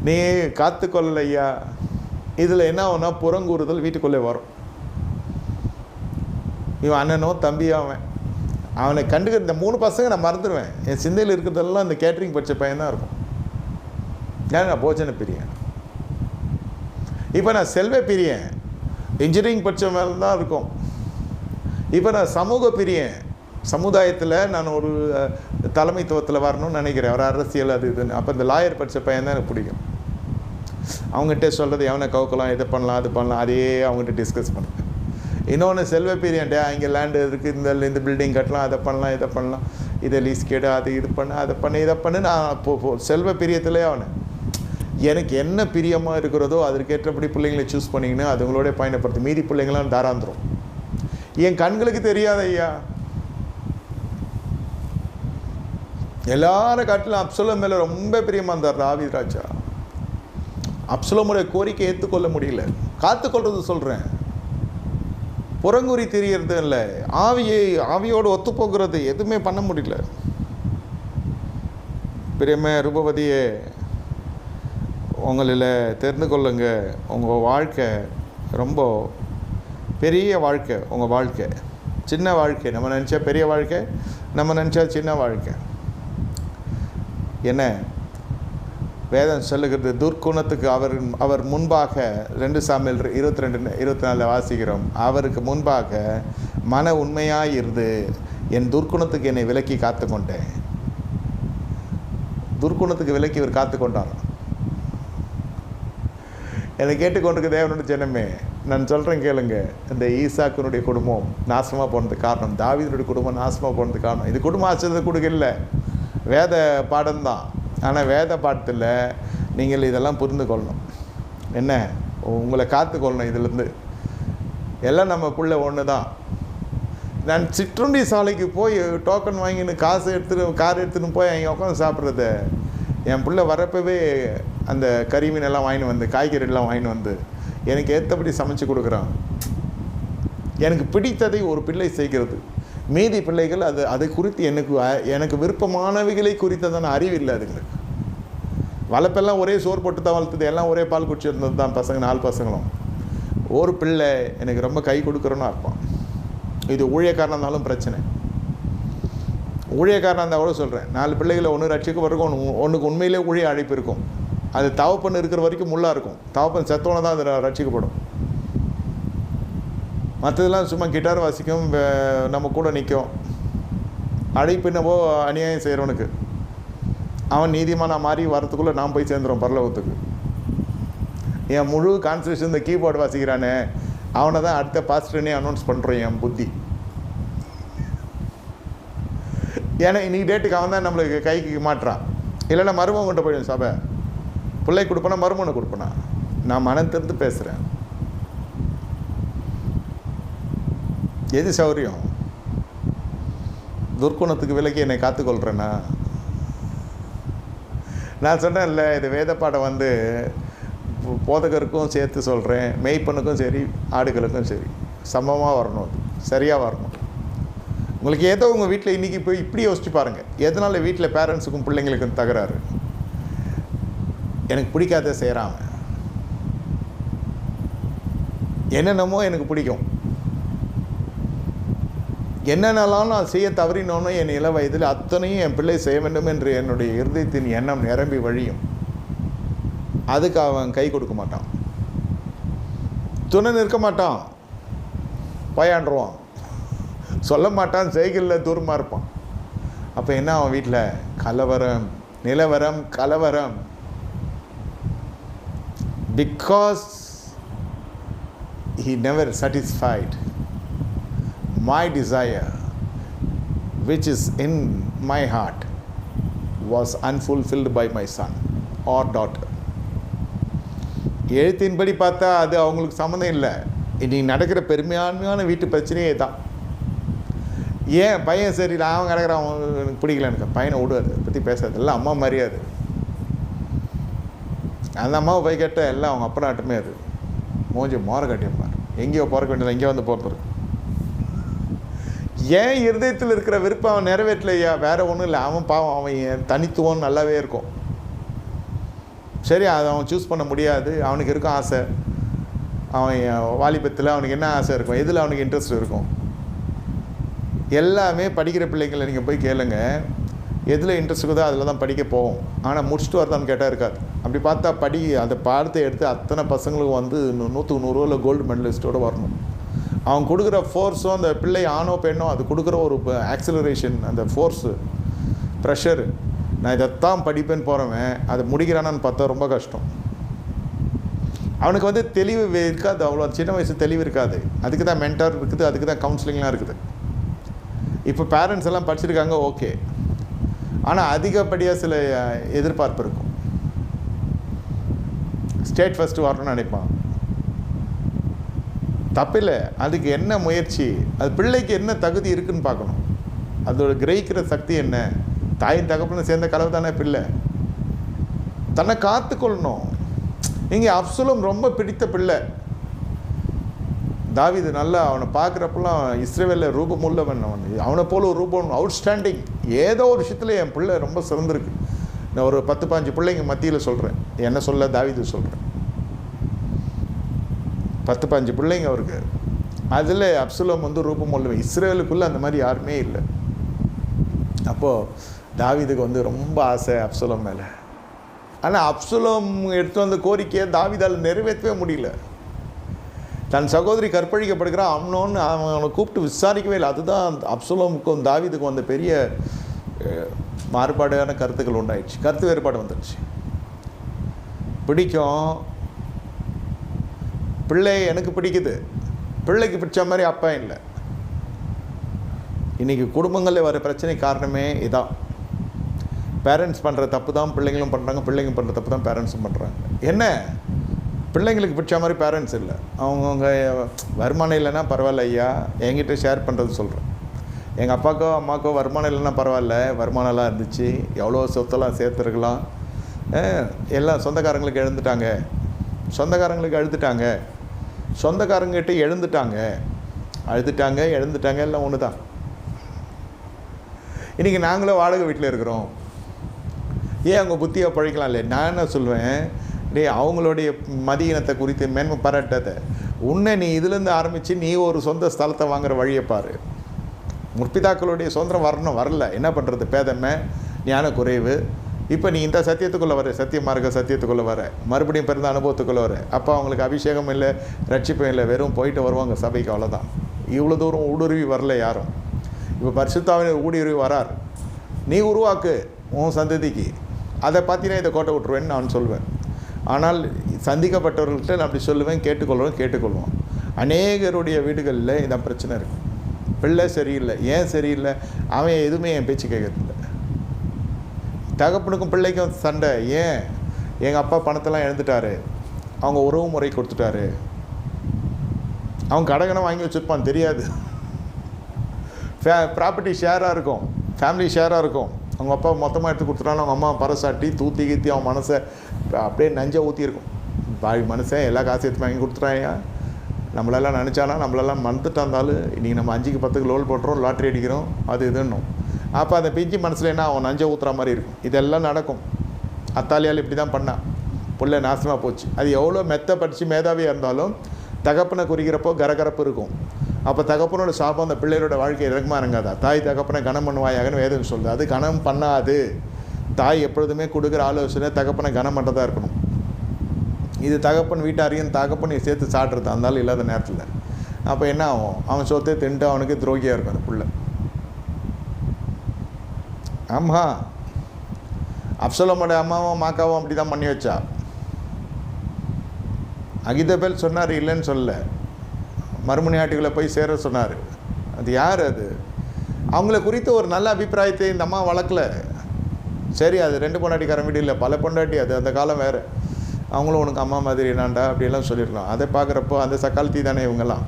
நீ காத்துக்கொள்ளலையா, இதில் என்ன ஆகுனா புறங்கூறுதல் வீட்டுக்குள்ளே வரும். இவன் அண்ணனோ தம்பியோ அவனை கண்டுக்கிற இந்த 3 பசங்க நான் மறந்துடுவேன். என் சிந்தையில் இருக்கிறதெல்லாம் இந்த கேட்ரிங் படித்த பையன் தான் இருக்கும். ஏன்னா நான் போஜன பிரியன். இப்போ நான் செல்வ பிரியன், இன்ஜினியரிங் படித்த மேலே தான் இருக்கும். இப்போ நான் சமூக பிரியன், சமுதாயத்தில் நான் ஒரு தலைமைத்துவத்தில் வரணும்னு நினைக்கிறேன். ஒரு அரசியல் அது இதுன்னு. அப்போ இந்த லாயர் படித்த பையன் தான் எனக்கு பிடிக்கும். அவங்ககிட்ட சொல்கிறது எவனை கவுக்கலாம், இதை பண்ணலாம், அது பண்ணலாம், அதையே அவங்ககிட்ட டிஸ்கஸ் பண்ணுவேன். இன்னொன்று செல்வ பிரியன், இங்கே லேண்டு இருக்குது, இந்த பில்டிங் கட்டலாம், அதை பண்ணலாம், இதை பண்ணலாம், இதை லீஸ் கேடு, அது இது பண்ணு, அதை பண்ணு, இதை பண்ணு. நான் செல்வ பிரியத்திலே அவனை எனக்கு என்ன பிரியமாக இருக்கிறதோ அதற்கேற்றபடி பிள்ளைங்களை சூஸ் பண்ணிங்கன்னா அதுங்களோட பயணப்படுத்து. மீதி பிள்ளைங்களாம் தாராந்திரம். என் கண்களுக்கு தெரியாத ஐயா, எல்லாரும் காட்டிலும் அப்சலோம் மேலே ரொம்ப பிரியமாக இருந்தார் தாவீது ராஜா. அப்சலோமுடைய கோரிக்கை ஏற்றுக்கொள்ள முடியல. காத்துக்கொள்றது சொல்கிறேன், புறங்குறி தெரியறது இல்லை. ஆவியோடு ஒத்து போகிறது எதுவுமே பண்ண முடியல. பிரியமே ரூபவதியே, உங்களில் தெரிந்து கொள்ளுங்க, உங்கள் வாழ்க்கை ரொம்ப பெரிய வாழ்க்கை உங்கள் வாழ்க்கை, சின்ன வாழ்க்கை. நம்ம நினச்சா பெரிய வாழ்க்கை, நம்ம நினச்சா சின்ன வாழ்க்கை. என்ன வேதம் சொல்லுகிறது? துர்க்குணத்துக்கு அவர் முன்பாக 2 சாமுவேல் 22-24 வாசிக்கிறோம். அவருக்கு முன்பாக மன உண்மையாக இருந்து என் துர்க்குணத்துக்கு என்னை விலக்கி காத்து கொண்டேன். துர்க்குணத்துக்கு விலக்கி இவர் காத்து கொண்டார். என்னை கேட்டுக்கொண்டிருக்க தேவனுடைய ஜனமே, நான் சொல்கிறேன் கேளுங்க. இந்த ஈசாக்கினுடைய குடும்பம் நாசமாக போனதுக்கு காரணம், தாவீதுடைய குடும்பம் நாசமாக போனதுக்கு காரணம், இது குடும்ப ஆச்சரியத்தை கொடுக்கல, வேத பாடம்தான். ஆனால் வேத பாடத்தில் நீங்கள் இதெல்லாம் புரிந்து கொள்ளணும். என்ன, உங்களை காத்துக்கொள்ளணும். இதிலேருந்து எல்லாம் நம்ம பிள்ளை ஒன்று தான். நான் சிற்றுண்டி சாலைக்கு போய் டோக்கன் வாங்கின்னு கார் எடுத்துன்னு போய் அங்கே உட்காந்து சாப்பிட்றது. என் பிள்ளை வரப்பவே அந்த கறி மீனெல்லாம் வாங்கின்னு வந்து, காய்கறிலாம் வாங்கின்னு வந்து எனக்கு ஏற்றபடி சமைச்சு கொடுக்குறான். எனக்கு பிடித்ததை ஒரு பிள்ளை செய்கிறது. மீதி பிள்ளைகள் அதை குறித்து எனக்கு விருப்பமானவைகளை குறித்ததான அறிவு இல்லை அதுங்களுக்கு. வளர்ப்பெல்லாம் ஒரே சோறு போட்டு தான் வளர்த்துது, எல்லாம் ஒரே பால் குடிச்சு இருந்தது தான் பசங்க, 4 பசங்களும். ஒரு பிள்ளை எனக்கு ரொம்ப கை கொடுக்குறோன்னா இருப்பான். இது ஊழியக்காரனாக இருந்தாலும் பிரச்சனை. ஊழியக்காரனாக இருந்தால் கூட சொல்கிறேன், 4 பிள்ளைகளை ஒன்று ரட்சிக்க வரைக்கும் ஒன்றுக்கு உண்மையிலே ஊழிய அழைப்பு இருக்கும். அது தவப்பன் இருக்கிற வரைக்கும் முள்ளாக இருக்கும். தவப்பன் செத்தோன்னு தான் அது ரட்சிக்கப்படும். மற்றதெல்லாம் சும்மா கிட்டார் வாசிக்கும், நம்ம கூட நிற்கும். அழைப்பினவோ அநியாயம் செய்கிறவனுக்கு அவன் நீதிமானா மாறி வரத்துக்குள்ளே நான் போய் சேர்ந்துடும் பரலோகத்துக்கு. என் முழு கான்சன்ட்ரேஷன் இந்த கீபோர்டு வாசிக்கிறானே அவனை தான் அடுத்த பாஸ்டர்னே அனௌன்ஸ் பண்ணுறோம் என் புத்தி. ஏன்னா இன்னைக்கு டேட்டுக்கு அவன் தான் நம்மளுக்கு கைக்கு மாட்டுறான். இல்லைன்னா மருமகன் கொண்டு போயிடும் சபை. பிள்ளை கொடுப்பனா மருமகனை கொடுப்பனா? நான் மனம் திறந்து பேசுகிறேன். எது சௌரியம்? துர்க்குணத்துக்கு விலக்கி என்னை காத்துக்கொள்கிறேன்னா? நான் சொன்னேன்ல, இது வேத பாடம் போதகருக்கும் சேர்த்து சொல்கிறேன், மெய்ப்பனுக்கும் சரி ஆடுகளுக்கும் சரி சமமாக வரணும், அது சரியாக வரணும். உங்களுக்கு ஏதோ உங்கள் வீட்டில் இன்றைக்கி போய் இப்படி யோசிச்சு பாருங்கள், எதனால் வீட்டில் பேரண்ட்ஸுக்கும் பிள்ளைங்களுக்கும் தகராறு? எனக்கு பிடிக்காத செய்கிறான். என்னென்னமோ எனக்கு பிடிக்கும், என்னென்னலாம் நான் செய்ய தவறினோன்னு என் இள வயதில் அத்தனையும் என் பிள்ளை செய்ய வேண்டும் என்று என்னுடைய இருதயத்தின் எண்ணம் நிரம்பி வழியும். அதுக்கு அவன் கை கொடுக்க மாட்டான், துணை நிற்க மாட்டான், பயாண்டுருவான், சொல்ல மாட்டான், சைக்கிளில் தூரமாக இருப்பான். அப்போ என்ன, அவன் வீட்டில் கலவரம், நிலவரம், கலவரம். Because he never satisfied my desire which is in my heart was unfulfilled by my son or daughter. எழுத்தின்படி பார்த்தா அது அவங்களுக்கு சம்மந்தம் இல்லை. இன்றைக்கி நடக்கிற பெருமையான வீட்டு பிரச்சனையே தான். ஏன் பையன் சரியில்லை, அவன் கிடக்கிறான், அவனுக்கு பிடிக்கல, எனக்கு பையனை விடுவார், அதை பற்றி பேசாது, எல்லாம் அம்மா மரியாதை. அந்த அம்மாவை போய் கேட்டால் எல்லாம் அவங்க அப்பா நாட்டுமே அது மோஞ்சி மோர கட்டியிருப்பார். எங்கேயோ பிறக்க வேண்டியது எங்கேயோ வந்து போகிறது. ஏன் இருதயத்தில் இருக்கிற விருப்பம் அவன் நிறைவேற்றலையா? வேறு ஒன்றும் இல்லை, அவன் பாவம், அவன் தனித்துவம் நல்லாவே இருக்கும். சரி, அதை அவன் சூஸ் பண்ண முடியாது. அவனுக்கு இருக்கும் ஆசை. அவன் வாலிபத்தில் அவனுக்கு என்ன ஆசை இருக்கும், எதில் அவனுக்கு இன்ட்ரெஸ்ட் இருக்கும்? எல்லாமே படிக்கிற பிள்ளைங்களை நீங்கள் போய் கேளுங்க, எதில் இன்ட்ரெஸ்ட் இருக்குதோ அதில் தான் படிக்க போவோம். ஆனால் முடிச்சுட்டு வரதான்னு கேட்டால் இருக்காது. அப்படி பார்த்தா அந்த பாடத்தை எடுத்து அத்தனை பசங்களுக்கும் 100க்கு 100 கோல்டு மெடலிஸ்ட்டோடு வரணும். அவன் கொடுக்குற ஃபோர்ஸும் அந்த பிள்ளை ஆணோ பெண்ணோ அது கொடுக்குற ஒரு ஆக்சிலரேஷன், அந்த ஃபோர்ஸு, ப்ரெஷரு. நான் இதைத்தான் படிப்பேன்னு போகிறவன் அதை முடிக்கிறானான்னு பார்த்தா ரொம்ப கஷ்டம். அவனுக்கு தெளிவு இருக்காது, அவ்வளோ சின்ன வயசு தெளிவு இருக்காது. அதுக்கு தான் மென்டார் இருக்குது, அதுக்கு தான் கவுன்சிலிங்லாம் இருக்குது. இப்போ பேரண்ட்ஸ் எல்லாம் படிச்சிருக்காங்க, ஓகே. ஆனால் அதிகப்படியாக சில எதிர்பார்ப்பு இருக்கும். ஸ்டேட் ஃபஸ்ட்டு வரணும்னு நினைப்பான். தப்பில்லை, அதுக்கு என்ன முயற்சி, அது பிள்ளைக்கு என்ன தகுதி இருக்குதுன்னு பார்க்கணும். அதோட கிரகிக்கிற சக்தி என்ன? தாயின் தகப்பன சேர்ந்த கலவு தானே பிள்ளை. தன்னை காத்துக்கொள்ளணும். இங்கே அப்சலோம் ரொம்ப பிடித்த பிள்ளை. தாவீது நல்லா அவனை பார்க்குறப்பெல்லாம் இஸ்ரவேலில் ரூபம் உள்ளவன். அவனை போல ஒரு ரூபம், அவுட்ஸ்டாண்டிங். ஏதோ ஒரு விஷயத்தில் என் பிள்ளை ரொம்ப சிறந்திருக்கு. நான் ஒரு 10-15 பிள்ளைங்க மத்தியில் சொல்கிறேன், என்ன சொல்ல தாவீது சொல்கிறேன். 10-15 பிள்ளைங்க அவருக்கு. அதில் அப்சலோம் வந்து ரூபம் கொள்ளுவேன். இஸ்ரேலுக்குள்ளே அந்த மாதிரி யாருமே இல்லை. அப்போது தாவீதுக்கு வந்து ரொம்ப ஆசை அப்சலோம் மேலே. ஆனால் அப்சலோம் எடுத்து வந்த கோரிக்கையை தாவீதால் நிறைவேற்றவே முடியல. தன் சகோதரி கற்பழிக்கப்படுகிறான் அம்னோன்னு அவனை கூப்பிட்டு விசாரிக்கவே இல்லை. அதுதான் அப்சலோமுக்கும் தாவீதுக்கும் வந்த பெரிய மாறுபாடான கருத்துக்கள் உண்டாயிடுச்சு. கருத்து வேறுபாடு வந்துடுச்சு. பிடிக்கும், பிள்ளை எனக்கு பிடிக்குது, பிள்ளைக்கு பிடிச்ச மாதிரி அப்பா இல்லை. இன்றைக்கி குடும்பங்களில் வர பிரச்சனை காரணமே இதான். பேரண்ட்ஸ் பண்ணுற தப்பு தான் பிள்ளைங்களும் பண்ணுறாங்க, பிள்ளைங்க பண்ணுற தப்பு தான் பேரண்ட்ஸும் பண்ணுறாங்க. என்ன, பிள்ளைங்களுக்கு பிடிச்ச மாதிரி பேரண்ட்ஸ் இல்லை. அவங்கவுங்க வருமானம் இல்லைன்னா பரவாயில்ல ஐயா, என்கிட்ட ஷேர் பண்ணுறது சொல்கிறேன். எங்கள் அப்பாக்கோ அம்மாக்கோ வருமானம் இல்லைன்னா பரவாயில்ல, வருமானம்லாம் இருந்துச்சு, எவ்வளோ சொத்தெல்லாம் சேர்த்துருக்கலாம், எல்லாம் சொந்தக்காரங்களுக்கு எழுந்துட்டாங்க, சொந்தக்காரங்கிட்ட எழுந்துட்டாங்க எல்லாம் ஒன்று தான். இன்றைக்கி நாங்களும் வாடகை வீட்டில் இருக்கிறோம். ஏன் அவங்க புத்தியை பழிக்கலாம் இல்லை? நான் என்ன சொல்வேன், அவங்களுடைய மதியினத்தை குறித்து மேன்மை பாராட்டாத. உன்னை நீ இதுலேருந்து ஆரம்பித்து நீ ஒரு சொந்த ஸ்தலத்தை வாங்குகிற வழியை பாரு. முற்பிதாக்களுடைய சுதந்திரம் வரல, என்ன பண்ணுறது, பேதமை, ஞான குறைவு. இப்போ நீ இந்த சத்தியத்துக்குள்ளே வர, சத்தியத்துக்குள்ளே வர, மறுபடியும் பிறந்த அனுபவத்துக்குள்ளே வர. அப்போ அவங்களுக்கு அபிஷேகம் இல்லை, ரட்சிப்பம் இல்லை, வெறும் போயிட்டு வருவாங்க சபைக்கு, அவ்வளோதான். இவ்வளோ தூரம் ஊடுருவி வரல யாரும். இப்போ பரிசுத்தாவினர் ஊடுருவி வரார். நீ உருவாக்கு உன் சந்ததிக்கு, அதை பார்த்தீங்கன்னா இதை கோட்டை விட்டுருவேன்னு நான் சொல்வேன். ஆனால் சந்திக்கப்பட்டவர்கள்ட்ட நான் அப்படி சொல்லுவேன், கேட்டுக்கொள்வோம். அநேகருடைய வீடுகளில் இதான் பிரச்சனை இருக்குது. பிள்ளை சரியில்லை. ஏன் சரியில்லை? அவன் எதுவுமே என் பேச்சு கேட்கறதில்லை. தகப்பனுக்கும் பிள்ளைக்கும் சண்டை. ஏன்? எங்கள் அப்பா பணத்தெல்லாம் இழந்துட்டாரு, அவங்க உறவு முறை கொடுத்துட்டாரு, அவங்க கடகனை வாங்கி வச்சுருப்பான் தெரியாது. ப்ராப்பர்ட்டி ஷேராக இருக்கும், ஃபேமிலி ஷேராக இருக்கும். அவங்க அப்பா மொத்தமாக எடுத்து கொடுத்துட்டாலும் அவங்க அம்மா பரசாட்டி தூத்தி கீத்தி அவன் மனசை அப்படியே நஞ்சை ஊற்றிருக்கும். பாவி மனுஷன் எல்லா காசு எடுத்து வாங்கி கொடுத்துட்டாயா, நம்மளெல்லாம் நினச்சானா, நம்மளெல்லாம் மறந்துட்டு இருந்தாலும் இன்றைக்கி நம்ம 5க்கு 10க்கு லோல் போட்டுறோம், லாட்ரி அடிக்கிறோம், அது இதுன்னும். அப்போ அந்த பிஞ்சு மனசில் என்ன, அவன் நஞ்சை ஊற்றுற மாதிரி இருக்கும். இதெல்லாம் நடக்கும். அத்தாலியால் இப்படி தான் பண்ணான், புள்ள நாசமாக போச்சு. அது எவ்வளோ மெத்த படித்து மேதாவியாக இருந்தாலும் தகப்பனை குறிக்கிறப்போ கரகரப்பு இருக்கும். அப்போ தகப்பனோட சாபம் அந்த பிள்ளையோட வாழ்க்கை இறக்கமாக இறங்காதா? தாய் தகப்பனை கனம் பண்ணுவாயாகன்னு வேதம் சொல்லுது. அது கனம் பண்ணாது. தாய் எப்பொழுதுமே கொடுக்குற ஆலோசனை தகப்பனை கனம் பண்ணுறதா இருக்கணும். இது தகப்பன் வீட்டாரையும் தகப்பனையும் சேர்த்து சாடுறது இருந்தாலும் இல்லாத நேரத்தில். அப்போ என்ன ஆகும்? அவன் சொத்தை திண்டு அவனுக்கு துரோகியாக இருக்கும் அந்த பிள்ளை. ஆமாம், அப்சலோமோட அம்மாவும் மாக்காவும் அப்படி தான் பண்ணி வச்சா. அகிதபேல் சொன்னார், இல்லைன்னு சொல்ல, மறுமணியாட்டிகளை போய் சேர சொன்னார். அது யார்? அது அவங்கள குறித்து ஒரு நல்ல அபிப்பிராயத்தை இந்த அம்மா வளர்க்கல. சரி, அது 2 பொண்டாட்டிக்காரன் வீடு இல்லை, பல பொண்டாட்டி. அது அந்த காலம் வேறு. அவங்களும் உனக்கு அம்மா மாதிரி என்னாண்டா அப்படியெல்லாம் சொல்லியிருக்கலாம். அதை பார்க்குறப்போ அந்த சக்காலத்தி தானே இவங்கெல்லாம்.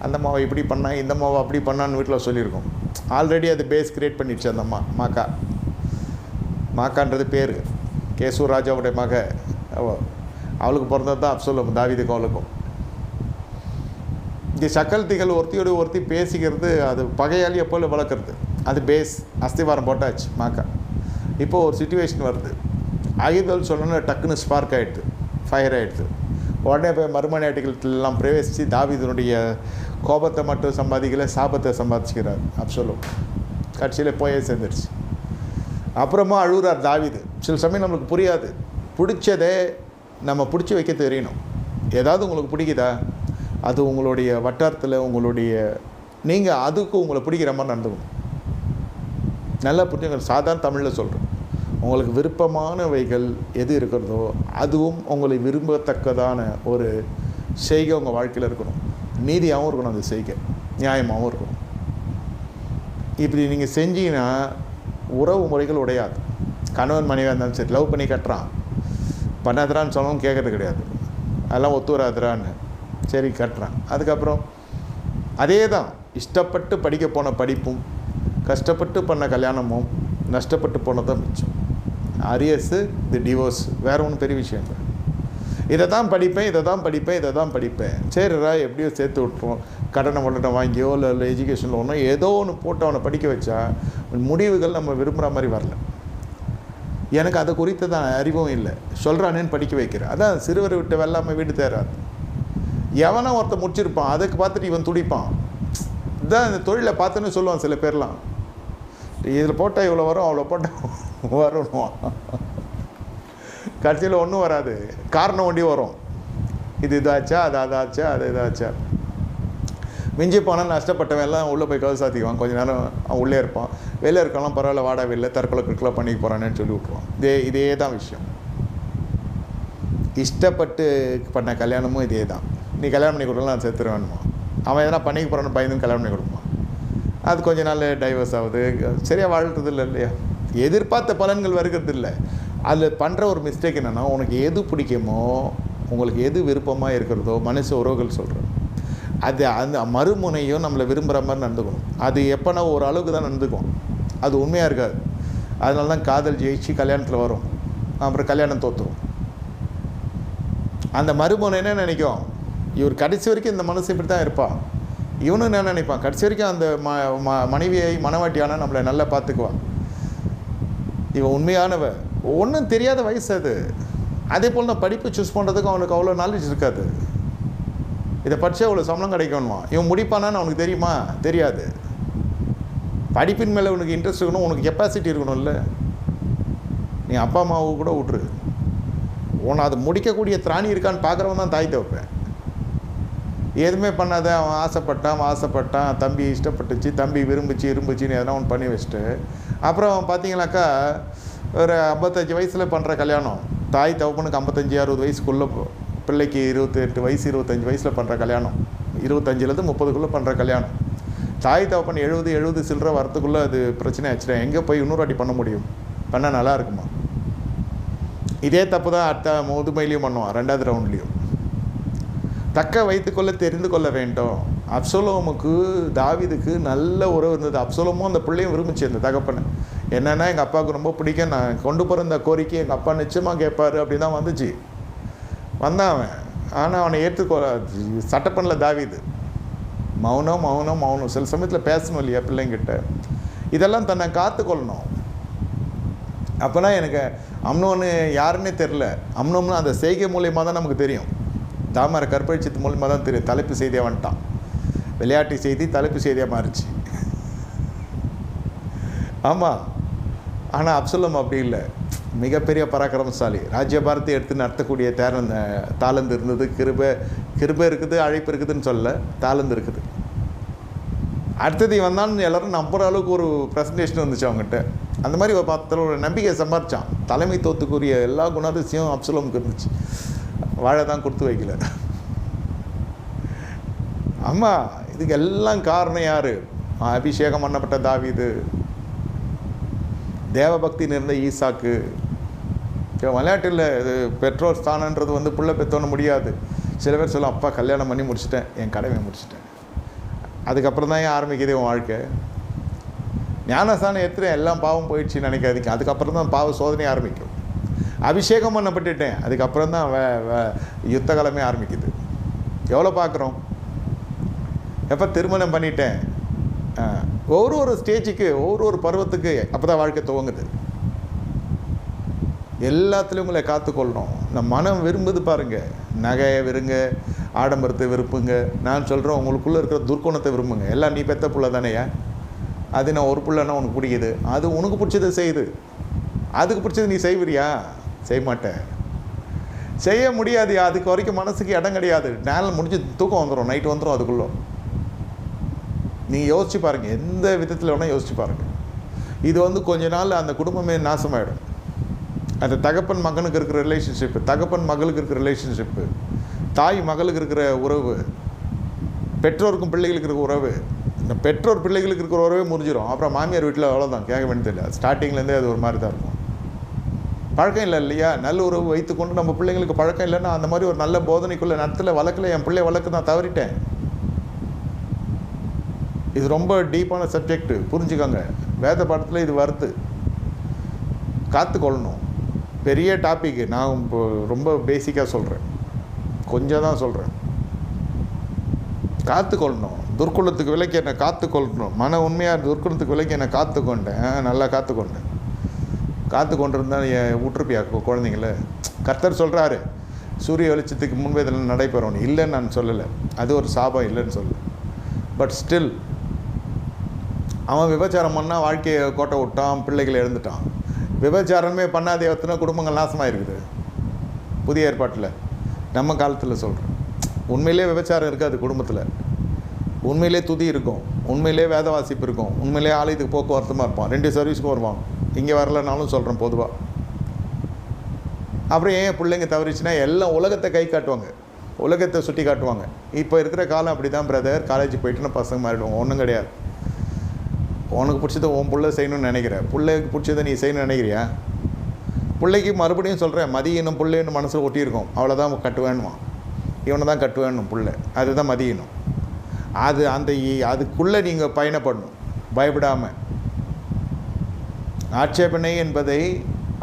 அந்த மாவை இப்படி பண்ணா, இந்த மாவை அப்படி பண்ணான்னு வீட்டில் சொல்லியிருக்கோம். ஆல்ரெடி அது பேஸ் கிரியேட் பண்ணிடுச்சு அந்த அம்மா. மாக்கான்றது பேர். கேசூர் ராஜாவுடைய மக. அவளுக்கு பிறந்தது தான் அப்சலோம், தாவீதுக்கும் அவளுக்கும். இந்த சக்கல்திகள் ஒருத்தியோடு ஒருத்தி பேசிக்கிறது, அது பகையாளியை போல் வளர்க்குறது. அது பேஸ், அஸ்திவாரம் போட்டாச்சு மாக்கா. இப்போது ஒரு சிச்சுவேஷன் வருது. அகிதோல் சொல்லணும்னா டக்குன்னு ஸ்பார்க் ஆகிடுது, ஃபயர் ஆகிடுது. உடனே போய் மறுமணியாட்டிகளெல்லாம் பிரவேசித்து தாவீதுனுடைய கோபத்தை மட்டும் சம்பாதிக்கல, சாபத்தை சம்பாதிச்சுக்கிறார் அப்சலோம். கட்சியில் போயே சேர்ந்துருச்சு. அப்புறமா அழுகிறார் தாவீது. சில சமயம் நம்மளுக்கு புரியாது. பிடிச்சதே நம்ம பிடிச்சி வைக்க தெரியணும். ஏதாவது உங்களுக்கு பிடிக்குதா, அது உங்களுடைய வட்டாரத்தில் நீங்கள் அதுக்கு உங்களை பிடிக்கிற மாதிரி நடந்துக்கணும். நல்லா புரிஞ்சுங்க. சாதாரண தமிழில் சொல்கிறேன். உங்களுக்கு விருப்பமானவைகள் எது இருக்கிறதோ அதுவும் உங்களை விரும்பத்தக்கதான ஒரு செய்கை உங்கள் வாழ்க்கையில் இருக்கணும். நீதியாகவும் இருக்கணும், அந்த செய்கை நியாயமாகவும் இருக்கணும். இப்படி நீங்கள் செஞ்சீங்கன்னா உறவு முறைகள் உடையாது. கணவன் மனைவியாக இருந்தாலும் சரி, லவ் பண்ணி கட்டுறான், பண்ணாதரான்னு சொன்னாலும் கேட்கறது கிடையாது. அதெல்லாம் ஒத்து வராதுரான்னு சரி கட்டுறான். அதுக்கப்புறம் அதே தான், இஷ்டப்பட்டு படிக்க போன படிப்பும் கஷ்டப்பட்டு பண்ண கல்யாணமும் நஷ்டப்பட்டு போனதான் மிச்சம். அரியர்ஸு, இது டிவோர்ஸ், வேறு ஒன்றும் பெரிய விஷயம் இல்லை. இதை தான் படிப்பேன் சரிடா, எப்படியோ சேர்த்து விட்டுருவோம். கடனை வாங்கியோ இல்லை எஜுகேஷன் லோனோ ஏதோ ஒன்று போட்டு அவனை படிக்க வச்சா முடிவுகள் நம்ம விரும்புகிற மாதிரி வரல. எனக்கு அதை குறித்து தான் அறிவும் இல்லை, சொல்கிறானேன்னு படிக்க வைக்கிறேன். அதான் சிறுவரை விட்டு வெள்ளாமல் வீடு தேராது. எவனா ஒருத்தன் முடிச்சிருப்பான், அதுக்கு பார்த்துட்டு இவன் துடிப்பான். இதுதான் இந்த தொழிலை பார்த்துன்னு சொல்லுவான் சில பேர்லாம், இதில் போட்டால் இவ்வளோ வரும், அவ்வளோ போட்டால் வரணும். கடைசியில் ஒன்றும் வராது, காரணம் ஒண்டி வரும். இது இதாச்சா, அது அதாச்சா, அது இதாச்சா. மிஞ்சி போனால் நஷ்டப்பட்டவன் எல்லாம் உள்ளே போய் கதை சாத்திக்குவான். கொஞ்சம் நேரம் அவன் உள்ளே இருப்பான். வெளியே இருக்கலாம், பரவாயில்ல, வாடா வெளில தற்கொலை கிற்கொலை பண்ணிக்க போகிறானேன்னு சொல்லி விட்ருவான். இதே தான் விஷயம். இஷ்டப்பட்டு பண்ண கல்யாணமும் இதே தான். நீ கல்யாணம் பண்ணி கொடுக்கலாம், நான் செத்துரு வேணுமா, அவன் எதனா பண்ணிக்க போகிறான்னு பயந்துன்னு கல்யாணம் பண்ணி கொடுப்பான். அது கொஞ்ச நாள் டைவர்ஸ் ஆகுது, சரியாக வாழ்கிறது இல்லை இல்லையா, எதிர்பார்த்த பலன்கள் வருகிறது இல்லை. அதில் பண்ணுற ஒரு மிஸ்டேக் என்னென்னா, உனக்கு எது பிடிக்குமோ, உங்களுக்கு எது விருப்பமாக இருக்கிறதோ, மனுஷ உறவுகள் சொல்கிறேன், அது அந்த மறுமுனையும் நம்மளை விரும்புகிற மாதிரி நடந்துக்கணும். அது எப்போனா ஒரு அளவுக்கு தான் நடந்துக்கும், அது உண்மையாக இருக்காது. அதனால தான் காதல் ஜெயிச்சு கல்யாணத்தில் வரும், அப்புறம் கல்யாணம் தோற்றுரும். அந்த மறுமுனை என்ன நினைக்கும், இவர் கடைசி வரைக்கும் இந்த மனசு இப்படி தான் இருப்பான், இவனும் என்ன நினைப்பான், கடைசி வரைக்கும் அந்த மனைவியை மனவாட்டியான நம்மளை நல்லா பார்த்துக்குவான், இவன் உண்மையானவ. ஒன்றும் தெரியாத வயசு அது. அதே போல் நான் படிப்பு சூஸ் பண்ணுறதுக்கும் அவனுக்கு அவ்வளோ நாலேஜ் இருக்காது. இதை படித்தா அவ்வளோ சம்பளம் கிடைக்கணுமா, இவன் முடிப்பானான்னு அவனுக்கு தெரியுமா, தெரியாது. படிப்பின் மேலே உனக்கு இன்ட்ரெஸ்ட் இருக்கணும், உனக்கு கெப்பாசிட்டி இருக்கணும்ல. நீ அப்பா அம்மாவை கூட விட்ரு, உன்னை அது முடிக்கக்கூடிய திராணி இருக்கான்னு பார்க்குறவன் தான் தாய் தவைப்பேன். எதுவுமே பண்ணாத, அவன் ஆசைப்பட்டான், தம்பி இஷ்டப்பட்டுச்சு, தம்பி விரும்பிச்சின்னு எதனா ஒன்று பண்ணி வச்சுட்டு, அப்புறம் பார்த்தீங்கன்னாக்கா ஒரு 55 வயசில் பண்ணுற கல்யாணம், தாய் தகப்பனுக்கு 55-60 வயசுக்குள்ளே, பிள்ளைக்கு 28 வயசு 25 வயசில் பண்ணுற கல்யாணம், 25லேருந்து 30க்குள்ளே பண்ணுற கல்யாணம். தாய் தகப்பன் 70 சில்லற வரத்துக்குள்ளே அது பிரச்சனை ஆச்சுட்டேன். எங்கே போய் இன்னொரு வாட்டி பண்ண முடியும், பண்ணால் நல்லா இருக்குமா? இதே தப்பு தான் அடுத்த முதுமையிலையும் பண்ணுவான், 2வது ரவுண்ட்லேயும். தக்க வைத்துக்கொள்ள தெரிந்து கொள்ள வேண்டும். அப்சலோமுக்கு தாவீதுக்கு நல்ல உறவு இருந்தது. அப்சலோமும் அந்த பிள்ளையும் விரும்பிச்சு அந்த தகப்பனை. என்னென்னா எங்கள் அப்பாவுக்கு ரொம்ப பிடிக்கும், நான் கொண்டு போகிற இந்த கோரிக்கை எங்கள் அப்பா நிச்சயமாக கேட்பார் அப்படி தான் வந்துச்சு. வந்தான் அவன், ஆனால் அவனை சட்டை பண்ணல தாவீது. மௌனம். சில சமயத்தில் பேசணும் இல்லையா பிள்ளைங்கிட்ட, இதெல்லாம் தன்னை காத்துக்கொள்ளணும். அப்போனா எனக்கு அம்னோன்னு யாருன்னே தெரில. அம்னோம்னு அந்த செய்கை மூலியமாக தான் நமக்கு தெரியும், தாமரை கற்பழிச்சது மூலியமாக தான் தெரியும். தலைப்பு செய்தியாக வந்துட்டான், விளையாட்டு செய்தி தலைப்பு செய்தியாக மாறிச்சு. ஆமாம், ஆனால் அப்சலோம் அப்படி இல்லை, மிகப்பெரிய பராக்கிரமசாலி, ராஜ்யபாரத்தை எடுத்து நடத்தக்கூடிய தாளந்து இருந்தது. கிருபை இருக்குது, அழைப்பு இருக்குதுன்னு சொல்ல, தாளந்து இருக்குது. அடுத்தது வந்தான்னு எல்லோரும் நம்புகிற அளவுக்கு ஒரு ப்ரெசன்டேஷன் வந்துச்சு அவங்ககிட்ட. அந்த மாதிரி ஒரு 10 நம்பிக்கையை சம்பாரிச்சான். தலைமை தோத்துக்குரிய எல்லா குணாதிசயம் அப்சலோமுக்கு இருந்துச்சு. வாழை தான் கொடுத்து வைக்கல. ஆமாம், இதுக்கு எல்லாம் காரணம் யார்? அபிஷேகம் பண்ணப்பட்ட தாவீது, தேவபக்தி நிறைந்த ஈசாக்கு. விளையாட்டில் இது பெற்றோர் ஸ்தானன்றது புள்ள பெற்றோன்னு முடியாது. சில பேர் சொல்லும், அப்பா கல்யாணம் பண்ணி முடிச்சிட்டேன், என் கடமை முடிச்சிட்டேன், அதுக்கப்புறம் தான் ஏன் ஆரம்பிக்குது உன் வாழ்க்கை. ஞானஸ்தானம் எடுத்துட்டேன், எல்லாம் பாவம் போயிடுச்சுன்னு நினைக்காதீங்க, அதுக்கப்புறம் தான் பாவ சோதனை ஆரம்பிக்கும். அபிஷேகம் பண்ணப்பட்டுட்டேன், அதுக்கப்புறம் தான் யுத்த காலமே ஆரம்பிக்குது. எவ்வளோ பார்க்குறோம். எப்போ திருமணம் பண்ணிட்டேன், ஒரு ஸ்டேஜுக்கு ஒரு பருவத்துக்கு அப்போ தான் வாழ்க்கை துவங்குது. எல்லாத்துலேயும் உங்களை காத்துக்கொள்ளணும். இந்த மனம் விரும்புது பாருங்கள், நகையை விருங்க, ஆடம்பரத்தை விரும்புங்க. நான் சொல்கிறேன், உங்களுக்குள்ளே இருக்கிற துர்க்குணத்தை விரும்புங்க. எல்லாம் நீ பெத்த புள்ள தானேயா, அது நான் ஒரு புள்ளன்னா உனக்கு பிடிக்குது, அது உனக்கு பிடிச்சதை செய்யுது, அதுக்கு பிடிச்சது நீ செய்வியா? செய்ய மாட்டேன், செய்ய முடியாது. அதுக்கு வரைக்கும் மனசுக்கு இடம் கிடையாது. நேரம் முடிஞ்சு தூக்கம் வந்துடும், நைட்டு வந்துடும். அதுக்குள்ளே நீங்கள் யோசிச்சு பாருங்கள், எந்த விதத்தில் வேணால் யோசிச்சு பாருங்கள். இது கொஞ்ச நாள் அந்த குடும்பமே நாசமாயிடும். அந்த தகப்பன் மகனுக்கு இருக்கிற ரிலேஷன்ஷிப்பு, தகப்பன் மகளுக்கு இருக்கிற ரிலேஷன்ஷிப்பு, தாய் மகளுக்கு இருக்கிற உறவு, பெற்றோருக்கும் பிள்ளைகளுக்கு இருக்கிற உறவு, இந்த பெற்றோர் பிள்ளைகளுக்கு இருக்கிற உறவே முறிஞ்சிடும். அப்புறம் மாமியார் வீட்டில் அவ்வளோதான், கேட்க வேண்டியதில்லை. ஸ்டார்டிங்லேருந்தே அது ஒரு மாதிரி தான் இருக்கும். பழக்கம் இல்லை இல்லையா, நல்ல உறவு வைத்துக்கொண்டு நம்ம பிள்ளைங்களுக்கு பழக்கம் இல்லைன்னா அந்த மாதிரி ஒரு நல்ல போதனைக்குள்ளே நடத்தில் வளர்க்கல. என் பிள்ளை வளர்க்க நான் தவறிட்டேன். இது ரொம்ப டீப்பான சப்ஜெக்ட், புரிஞ்சுக்கோங்க. வேத பாடத்தில் இது வருது, காத்துக்கொள்ளணும். பெரிய டாப்பிக்கு, நான் இப்போ ரொம்ப பேசிக்காக சொல்கிறேன், கொஞ்சம் தான் சொல்கிறேன். காத்துக்கொள்ளணும். துர்க்குணத்துக்கு விலைக்கு என்னை காத்துக்கொள்ளணும். மன உண்மையாக துர்க்குணத்துக்கு விலைக்கு என்னை காத்துக்கொண்டேன், நல்லா காத்துக்கொண்டேன். காத்து கொண்டிருந்தால் விட்டுருப்பியா குழந்தைங்கள? கர்த்தர் சொல்கிறாரு, சூரிய வெளிச்சத்துக்கு முன்பே இதில் நடைபெறணும் இல்லைன்னு நான் சொல்லலை, அது ஒரு சாபம் இல்லைன்னு சொல்லலை. பட் ஸ்டில் அவன் விபச்சாரம் பண்ணால் வாழ்க்கையை கோட்டை விட்டான், பிள்ளைகளை எழுந்துட்டான். விபச்சாரமே பண்ணாத எத்தனை குடும்பங்கள் நாசமாக இருக்குது புதிய ஏற்பாட்டில். நம்ம காலத்தில் சொல்கிறேன், உண்மையிலே விபச்சாரம் இருக்காது குடும்பத்தில், உண்மையிலே துதி இருக்கும், உண்மையிலே வேத வாசிப்பு இருக்கும், உண்மையிலே ஆலயத்துக்கு போக்குவரத்துமாக இருப்பான், 2 சர்வீஸ்க்கும் வருவான். இங்கே வரலனாலும் சொல்கிறேன் பொதுவாக. அப்புறம் ஏன் பிள்ளைங்க தவறிச்சுன்னா எல்லாம் உலகத்தை கை காட்டுவாங்க, உலகத்தை சுட்டி காட்டுவாங்க. இப்போ இருக்கிற காலம் அப்படி தான் பிரதர். காலேஜ் போயிட்டுன்னா பசங்க மாறிடுவாங்க. ஒன்றும் கிடையாது. உனக்கு பிடிச்சதை உன் பிள்ளை செய்யணும்னு நினைக்கிறேன், பிள்ளைக்கு பிடிச்சதை நீ செய்யணும்னு நினைக்கிறியா? பிள்ளைக்கு மறுபடியும் சொல்கிறேன், மதியினும் பிள்ளைன்னு மனசில் ஒட்டியிருக்கோம், அவ்வளோதான் கட்டுவேணுமா, இவனை தான் கட்டுவேணும் பிள்ளை, அதுதான் மதியினும். அதுக்குள்ளே நீங்கள் பயணப்படணும் பயப்படாமல். ஆட்சேபனை என்பதை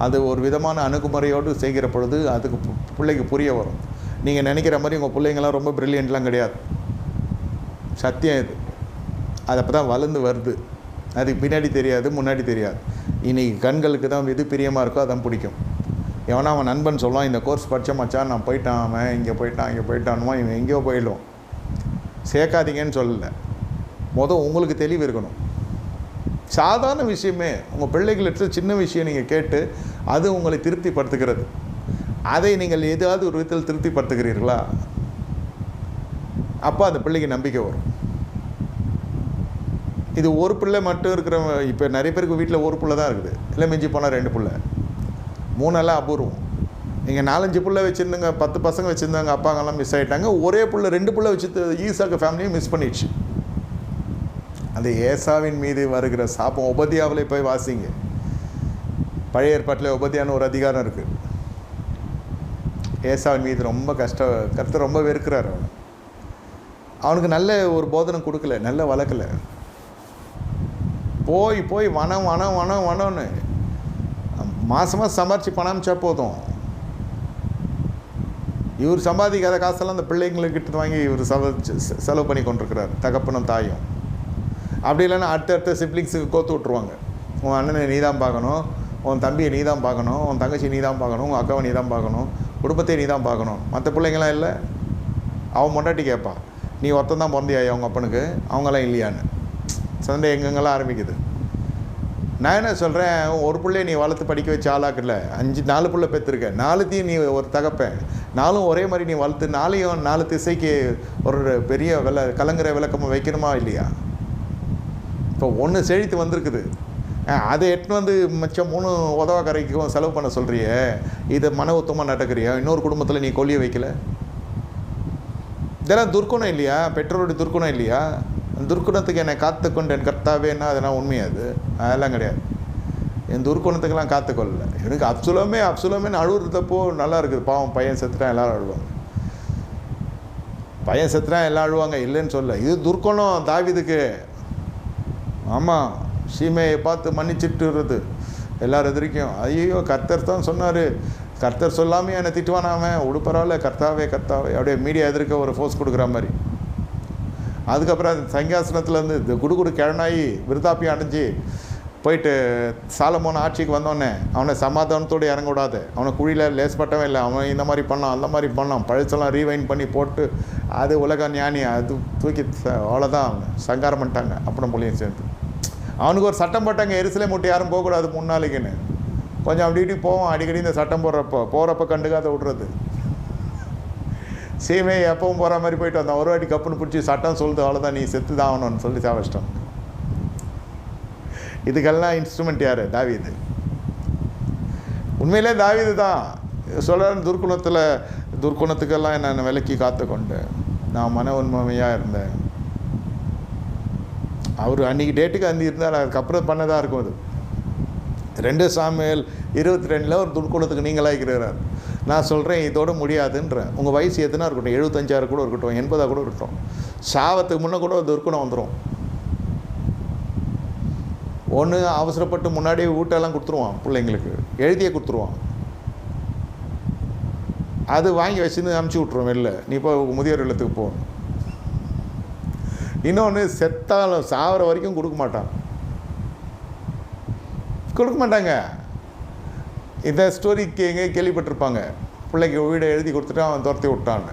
அது ஒரு விதமான அணுகுமுறையோடு செய்கிற பொழுது அதுக்கு பிள்ளைக்கு புரிய வரும். நீங்கள் நினைக்கிற மாதிரி உங்கள் பிள்ளைங்களாம் ரொம்ப ப்ரில்லியண்ட்லாம் கிடையாது, சத்தியம் இது. அது அப்போ தான் வளர்ந்து வருது, அதுக்கு பின்னாடி தெரியாது, முன்னாடி தெரியாது. இன்றைக்கி கண்களுக்கு தான் எது பிரியமாக இருக்கோ அதான் பிடிக்கும். எவனா அவன் நண்பன் சொல்லுவான், இந்த கோர்ஸ் படித்த மச்சான் நான் போயிட்டான், அவன் இங்கே போயிட்டானுமா, இவன் எங்கேயோ போயிடும். சேர்க்காதீங்கன்னு சொல்லலை, உங்களுக்கு தெளிவு இருக்கணும். சாதாரண விஷயமே உங்கள் பிள்ளைகளிடத்து சின்ன விஷயம் நீங்கள் கேட்டு அது உங்களை திருப்திப்படுத்துகிறது. அதை நீங்கள் ஏதாவது ஒரு விதத்தில் திருப்திப்படுத்துகிறீர்களா, அப்போ அந்த பிள்ளைக்கு நம்பிக்கை வரும். இது ஒரு பிள்ளை மட்டும் இருக்கிற, இப்போ நிறைய பேருக்கு வீட்டில் ஒரு பிள்ளை தான் இருக்குது, இல்லை மிஞ்சி போனால் 2 பிள்ளை, 3 அபூர்வம். நீங்கள் 4-5 பிள்ளை வச்சுருந்தாங்க, 10 பசங்க வச்சுருந்தாங்க, அப்பாங்கெல்லாம் மிஸ் ஆகிட்டாங்க. ஒரே பிள்ளை 2 பிள்ளை வச்சு ஈசாக்கு ஃபேமிலியும் மிஸ் பண்ணிடுச்சு. அந்த ஏசாவின் மீது வருகிற சாபம். உபதியாவில் போய் வாசிங்க, பழைய ஏற்பாட்டில் உபதியான ஒரு அதிகாரம் இருக்குது. ஏசாவின் மீது ரொம்ப கர்த்தர் ரொம்ப வெறுக்கிறார். அவனுக்கு நல்ல ஒரு போதனை கொடுக்கல, நல்ல வளர்க்கலை. போய் வனம்னு மாதமாக சம்பாரிச்சு பணமிச்சா போதும். இவர் சம்பாதிக்காத காசெல்லாம் அந்த பிள்ளைங்கக்கிட்ட வாங்கி இவர் செலவு பண்ணி கொண்டிருக்கிறார், தகப்பனும் தாயும். அப்படி இல்லைன்னா அடுத்த சிப்ளிங்ஸுக்கு கோத்து விட்ருவாங்க. உன் அண்ணனை நீ தான் பார்க்கணும், உன் தம்பியை நீ தான் பார்க்கணும், உன் தங்கச்சி நீ தான் பார்க்கணும், உன் அக்காவை நீ தான் பார்க்கணும், குடும்பத்தை நீ தான் பார்க்கணும். மற்ற பிள்ளைங்களாம் இல்லை. அவன் மொண்டாட்டி கேட்பான், நீ ஒருத்தன் தான் பிறந்தியா அவங்க அப்பனுக்கு, அவங்களாம் இல்லையான்னு. சண்டை எங்கெங்கெல்லாம் ஆரம்பிக்குது. நான் என்ன சொல்கிறேன், ஒரு பிள்ளைய நீ வளர்த்து படிக்க வச்சு ஆளாக்கல, 4 பிள்ளை பெற்றிருக்க, 4த்தையும் நீ ஒரு தகப்பேன், 4 ஒரே மாதிரி நீ வளர்த்து 4 திசைக்கு ஒரு பெரிய கலங்குற விளக்கமாக வைக்கணுமா இல்லையா? இப்போ 1 செழித்து வந்திருக்குது, அதை எட்டுன்னு வந்து மிச்சம் 3 உதவ கரைக்கும் செலவு பண்ண சொல்கிறிய, இதை மன உத்தமாக நடக்கிறியா? இன்னொரு குடும்பத்தில் நீ கொல்லிய வைக்கல. இதெல்லாம் துர்க்குணம் இல்லையா? பெற்றோருடைய துர்க்குணம் இல்லையா? துர்க்குணத்துக்கு என்னை காத்துக்கொண்டு என் கர்த்தாவேன்னா அதெல்லாம் உண்மையாது? அதெல்லாம் கிடையாது. என் துர்க்குணத்துக்கெல்லாம் காத்துக்கொள்ளலை. எனக்கு அப்சுலமே அழுகுறதப்போ நல்லா இருக்குது. பாவம் பையன் செத்துட்டான், எல்லோரும் அழுவாங்க. பையன் செத்துட்டான் எல்லாம் அழுவாங்க, இல்லைன்னு சொல்ல. இது துர்க்குணம் தாவீதுக்கு. ஆமாம், சீமையை பார்த்து மன்னிச்சுட்டுறது எல்லாரும் எதிர்க்கும். ஐயோ கர்த்தர் தான் சொன்னார், கர்த்தர் சொல்லாமே என்னை திட்டுவானாம, உடுப்பரவாயில்ல கர்த்தாவே அப்படியே மீடியா எதிர்க்க ஒரு ஃபோர்ஸ் கொடுக்குற மாதிரி. அதுக்கப்புறம் அந்த சங்காசனத்துலேருந்து இந்த குடுகுடு கிழனாயி விருதாப்பியம் அடைஞ்சி போயிட்டு சாலமோன் ஆட்சிக்கு வந்தோடனே அவனை சமாதானத்தோடு இறங்க விடாது. அவனை குழியில் லேஸ்பட்டவே இல்லை. அவன் இந்த மாதிரி பண்ணான், அந்த மாதிரி பண்ணான், பழசெல்லாம் ரீவைண்ட் பண்ணி போட்டு அது உலக ஞானி அது தூக்கி அவ்வளோதான் அவனை சங்காரம் பண்ணிட்டாங்க. அப்புறம் புள்ளியும் சேர்ந்து அவனுக்கு ஒரு சட்டம் போட்டாங்க, எரிசலேம் மட்டும் யாரும் போகக்கூடாது 3 நாளைக்குன்னு. கொஞ்சம் அப்படி இப்படி போவோம், அடிக்கடி இந்த சட்டம் போகிறப்ப கண்டுக்காத விட்றது. சீமே எப்பவும் போகிற மாதிரி போயிட்டு வந்தான். ஒரு வாட்டி கப்புன்னு பிடிச்சி சட்டம் சொல்லுது, அவ்வளோதான் நீ செத்து தான் ஆகணும்னு சொல்லி சாவச்சிட்டான். இதுக்கெல்லாம் இன்ஸ்ட்ருமெண்ட் யார்? தாவீது. உண்மையிலே தாவீது தான் சொல்கிறேன். துர்க்குணத்துக்கெல்லாம் நான் விலக்கி காத்து கொண்டேன், நான் மன உண்மையாக இருந்தேன். அவர் அன்றைக்கி டேட்டுக்கு இருந்தார், அதுக்கப்புறம் பண்ணதாக இருக்கும். அது 2 சாமுவேல் 22 ஒரு துர்க்குணத்துக்கு நீங்களாகிறார். நான் சொல்கிறேன் இதோடு முடியாதுன்றேன். உங்கள் வயசு எதுனா இருக்கட்டும், 75 கூட இருக்கட்டும், 80 கூட இருக்கட்டும், சாவத்துக்கு முன்னே கூட ஒரு துர்க்குணம் வந்துடும். ஒன்று அவசரப்பட்டு முன்னாடியே வீட்டெல்லாம் கொடுத்துருவான், பிள்ளைங்களுக்கு எழுதியே கொடுத்துருவான். அது வாங்கி வச்சுன்னு அமுச்சு விட்ருவோம் வெளில, நீ இப்போ முதியோர் இல்லத்துக்கு போகணும். இன்னொன்று செத்தாலும் சாகிற வரைக்கும் கொடுக்க மாட்டாங்க. இந்த ஸ்டோரிக்கு எங்கே கேள்விப்பட்டிருப்பாங்க. பிள்ளைக்கு வீடை எழுதி கொடுத்துட்டு அவன் துரத்தி விட்டான்.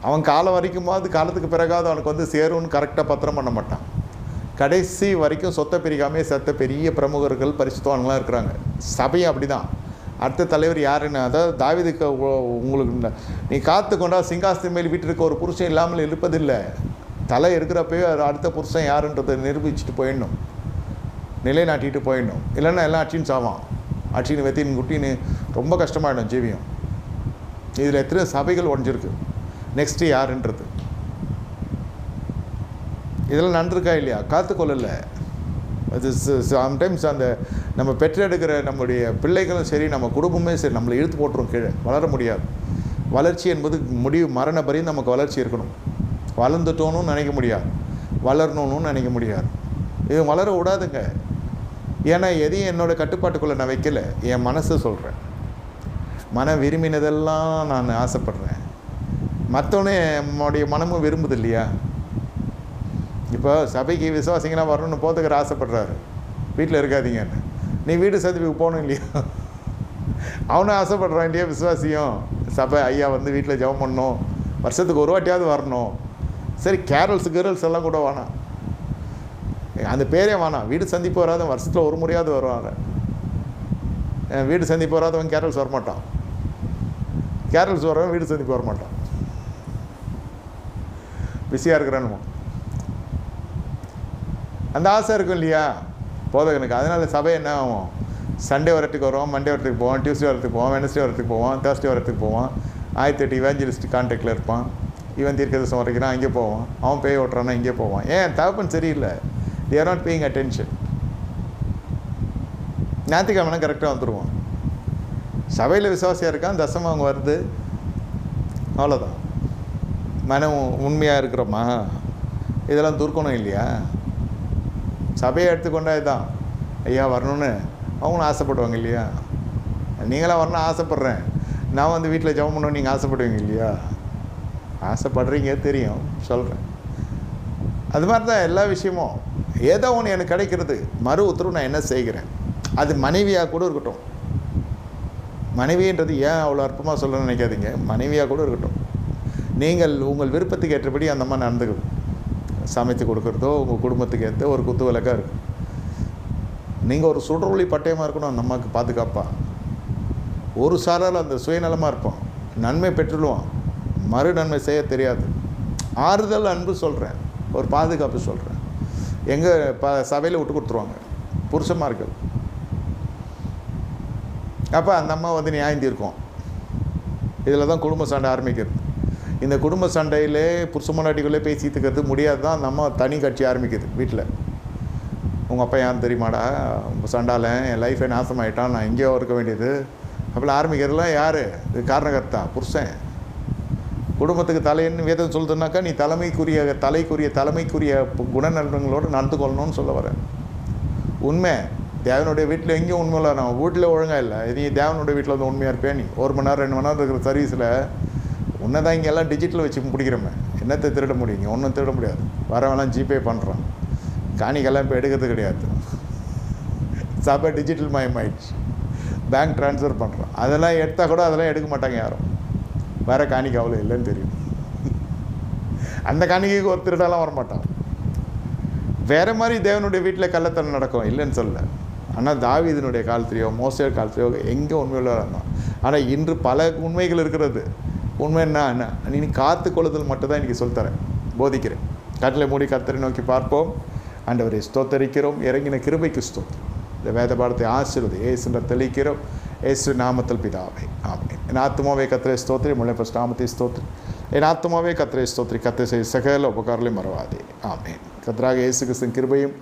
அவன் காலம் வரைக்குமாவது காலத்துக்கு பிறகாவது அவனுக்கு வந்து சேரும்னு கரெக்டாக பத்திரம் பண்ண மாட்டான். கடைசி வரைக்கும் சொத்தை பிரிக்காமே செத்த பெரிய பிரமுகர்கள் பரிசுத்தவான்களாம் இருக்கிறாங்க. சபையும் அப்படி தான். அடுத்த தலைவர் யாருன்னு, அதாவது தாவீதுக்கு உங்களுக்கு நீ காத்து கொண்டா சிங்காசனத்தின் மேல் வீட்டிற்கு ஒரு புருஷன் இல்லாமல் இருப்பதில்லை. தலை இருக்கிறப்பவே அது அடுத்த புருஷன் யாருன்றதை நிரூபிச்சுட்டு போயிடணும், நிலைநாட்டிட்டு போயிடணும். இல்லைன்னா எல்லாம் அச்சின்னு சாவான், அச்சின்னு வெத்தின்னு குட்டின்னு ரொம்ப கஷ்டமாயிடும் ஜீவியம். இதில் எத்தனை சபைகள் உடஞ்சிருக்கு. நெக்ஸ்ட்டு யாருன்றது இதெல்லாம் நன்றிருக்கா இல்லையா? காத்துக்கொள்ளலை. அது சம்டைம்ஸ் அந்த நம்ம பெற்றெடுக்கிற நம்முடைய பிள்ளைகளும் சரி, நம்ம குடும்பமே சரி, நம்மளை இழுத்து போட்டுரும் கீழே. வளர முடியாது. வளர்ச்சி என்பது முடிவு, மரண பரியும் நமக்கு வளர்ச்சி இருக்கணும். வளர்ந்துட்டோன்னு நினைக்க முடியாது, வளரணும்னு நினைக்க முடியாது. இது வளர விடாதுங்க. ஏன்னா எதையும் என்னோடய கட்டுப்பாட்டுக்குள்ளே நான் வைக்கலை. என் மனசை சொல்கிறேன். மன விரும்பினதெல்லாம் நான் ஆசைப்படுறேன். மற்றவனே நம்முடைய மனமும் விரும்புது இல்லையா? இப்போ சபைக்கு விசுவாசிங்களாக வரணும்னு போத்துக்கிற ஆசைப்படுறாரு, வீட்டில் இருக்காதீங்கன்னு. நீ வீடு சந்திப்புக்கு போகணும் இல்லையா? அவனும் ஆசைப்படுறான் இல்லையா? விசுவாசியும் சபை ஐயா வந்து வீட்டில் ஜெபம் பண்ணணும், வருஷத்துக்கு ஒரு வாட்டியாவது வரணும். சரி, கேரல்ஸ் எல்லாம் கூட வேணாம், அந்த பேரே வேணாம். வீடு சந்திப்பு வராத வருஷத்தில் ஒரு முறையாவது வருவாங்க. வீடு சந்திப்பு வராதவன் கேரல்ஸ் வரமாட்டான். கேரல்ஸ் வரவன் வீடு சந்திப்பு வரமாட்டான். பிஸியாக இருக்கிறானுமோ அந்த ஆசை இருக்கும் இல்லையா போதகனுக்கு. அதனால் சபை என்ன ஆகும்? சண்டே வரத்துக்கு வருவோம், மண்டே வரத்துக்கு போவான், டியூஸ்டே வரத்துக்கு போவான், வெனஸ்டே வரத்துக்கு போவான், தேர்ஸ்டே வரத்துக்கு போவான். 1008 இவாஞ்சலிஸ்ட் கான்டாக்டில் இருப்பான். இவன் தீர்க்கதரிசனம் வரைக்கிறான், அங்கே போவான். அவன் பேய் ஓட்டுறான்னா இங்கே போவான். ஏன்? தகப்பன் சரியில்லை. they are not paying attention. ஞாயிற்றுக்கிழமை கரெக்டாக வந்துடுவான். சபையில் விசுவாசியாக இருக்கான், தசமம் அவங்க வருது, அவ்வளோதான். மனம் உண்மையாக இருக்கிறோமா? இதெல்லாம் துர்க்கணும் இல்லையா? சபையை எடுத்துக்கொண்டா இதுதான். ஐயா வரணும்னு அவங்களும் ஆசைப்படுவாங்க இல்லையா? நீங்களாம் வரணும் ஆசைப்பட்றேன், நான் வந்து வீட்டில் ஜெபம் பண்ணணும் நீங்கள் ஆசைப்படுவீங்க இல்லையா? ஆசைப்படுறீங்க தெரியும், சொல்கிறேன். அது மாதிரி தான் எல்லா விஷயமும். ஏதோ ஒன்று எனக்கு கிடைக்கிறது, மறு உத்தரவு நான் என்ன செய்கிறேன். அது மனைவியாக கூட இருக்கட்டும். மனைவின்றது ஏன் அவ்வளோ அற்பமாக சொல்ல நினைக்காதீங்க. மனைவியாக கூட இருக்கட்டும். நீங்கள் உங்கள் விருப்பத்துக்கு ஏற்றபடி அந்த மாதிரி நடந்துக்கணும். சமைத்து கொடுக்குறதோ உங்கள் குடும்பத்துக்கு ஏற்ற ஒரு குத்து விளக்காக இருக்கும். நீங்கள் ஒரு சுடரொளி பட்டயமாக இருக்கணும் அந்த அம்மாவுக்கு பாதுகாப்பாக. ஒரு சாரால் அந்த சுயநலமாக இருப்போம், நன்மை பெற்றுடுவோம், மறு நன்மை செய்ய தெரியாது. ஆறுதல் அன்பு சொல்கிறேன், ஒரு பாதுகாப்பு சொல்கிறேன். எங்கள் சபையில் விட்டு கொடுத்துருவாங்க புருஷமார்கள். அப்போ அந்த அம்மா வந்து நியாயம் தீர்க்கும். இதில் தான் குடும்ப சண்டை ஆரம்பிக்கிறது. இந்த குடும்ப சண்டையிலே புருஷ பொண்டாட்டிக்குள்ளே பேசிட்டுக்கிறது முடியாது தான் அந்த அம்மா தனி கட்சி ஆரம்பிக்குது வீட்டில். உங்கள் அப்பா யாரும் தெரியுமாடா, சண்டால என் லைஃபை நாசமாயிட்டான், நான் எங்கேயோ இருக்க வேண்டியது அப்படிலாம் ஆரம்பிக்கிறதுலாம் யார்? இது காரணகர்த்தா புருஷன். குடும்பத்துக்கு தலைன்னு வேதம் சொல்லுதுனாக்கா நீ தலைமைக்குரிய குணநலன்களோடு நடந்து கொள்ளணும்னு சொல்ல வரேன். உண்மை தேவனுடைய வீட்டில் எங்கேயும் உண்மை இல்லை. நான் வீட்டில் ஒழுங்காக இல்லை, நீ தேவனுடைய வீட்டில் வந்து உண்மையாக இருப்பேன். நீ 1 மணி நேரம் 2 மணி நேரம் இருக்கிற சர்வீஸில் உன்னை தான் இங்கே எல்லாம் டிஜிட்டல் வச்சு பிடிக்கிறோமே, என்னத்தை திருட முடியும்? இங்கே ஒன்றும் திருட முடியாது. வரவெல்லாம் ஜிபே பண்ணுறான், காணிக்கெல்லாம் இப்போ எடுக்கிறது கிடையாது. சபை டிஜிட்டல் மயமாயிடுச்சு, பேங்க் ட்ரான்ஸ்ஃபர் பண்ணுறான். அதெல்லாம் எடுத்தால் கூட அதெல்லாம் எடுக்க மாட்டாங்க யாரும். வேறு காணிக்கை அவ்வளோ இல்லைன்னு தெரியும். அந்த காணிக்கைக்கு ஒரு திருடெல்லாம் வரமாட்டான். வேறு மாதிரி தேவனுடைய வீட்டில் கள்ளத்தனம் நடக்கும், இல்லைன்னு சொல்ல. ஆனால் தாவீதினுடைய காலத்திலையோ மோசே காலத்திலையோ எங்கே உண்மையுள்ள இருந்தான். ஆனால் இன்று பல உண்மைகள் இருக்கிறது. உண்மை என்ன நீ காத்து கொள்ளுதல் மட்டும் தான் இன்றைக்கி சொல்லித்தரேன், போதிக்கிறேன். கட்டளை மூடி கர்த்தரை நோக்கி பார்ப்போம். ஆண்டவரை ஸ்தோத்தரிக்கிறோம், இறங்கின கிருபைக்கு ஸ்தோத்திரம். இந்த வேத பாடத்தை ஆசீர்வதி ஏசுன்ற தெளிக்கிறோம், ஏசு நாமத்தில் பிதாவே ஆமென். என் ஆத்துமாவே கர்த்தரை ஸ்தோத்திரி, முளை ஃபஸ்ட் நாமத்தை ஸ்தோத்திரி. என் ஆத்துமாவே கர்த்தரை ஸ்தோத்திரி, கர்த்தர் செய்த சகல உபகாரங்களையும் மறவாதே ஆமென். கர்த்தராகிய இயேசு கிறிஸ்துவின் கிருபையும்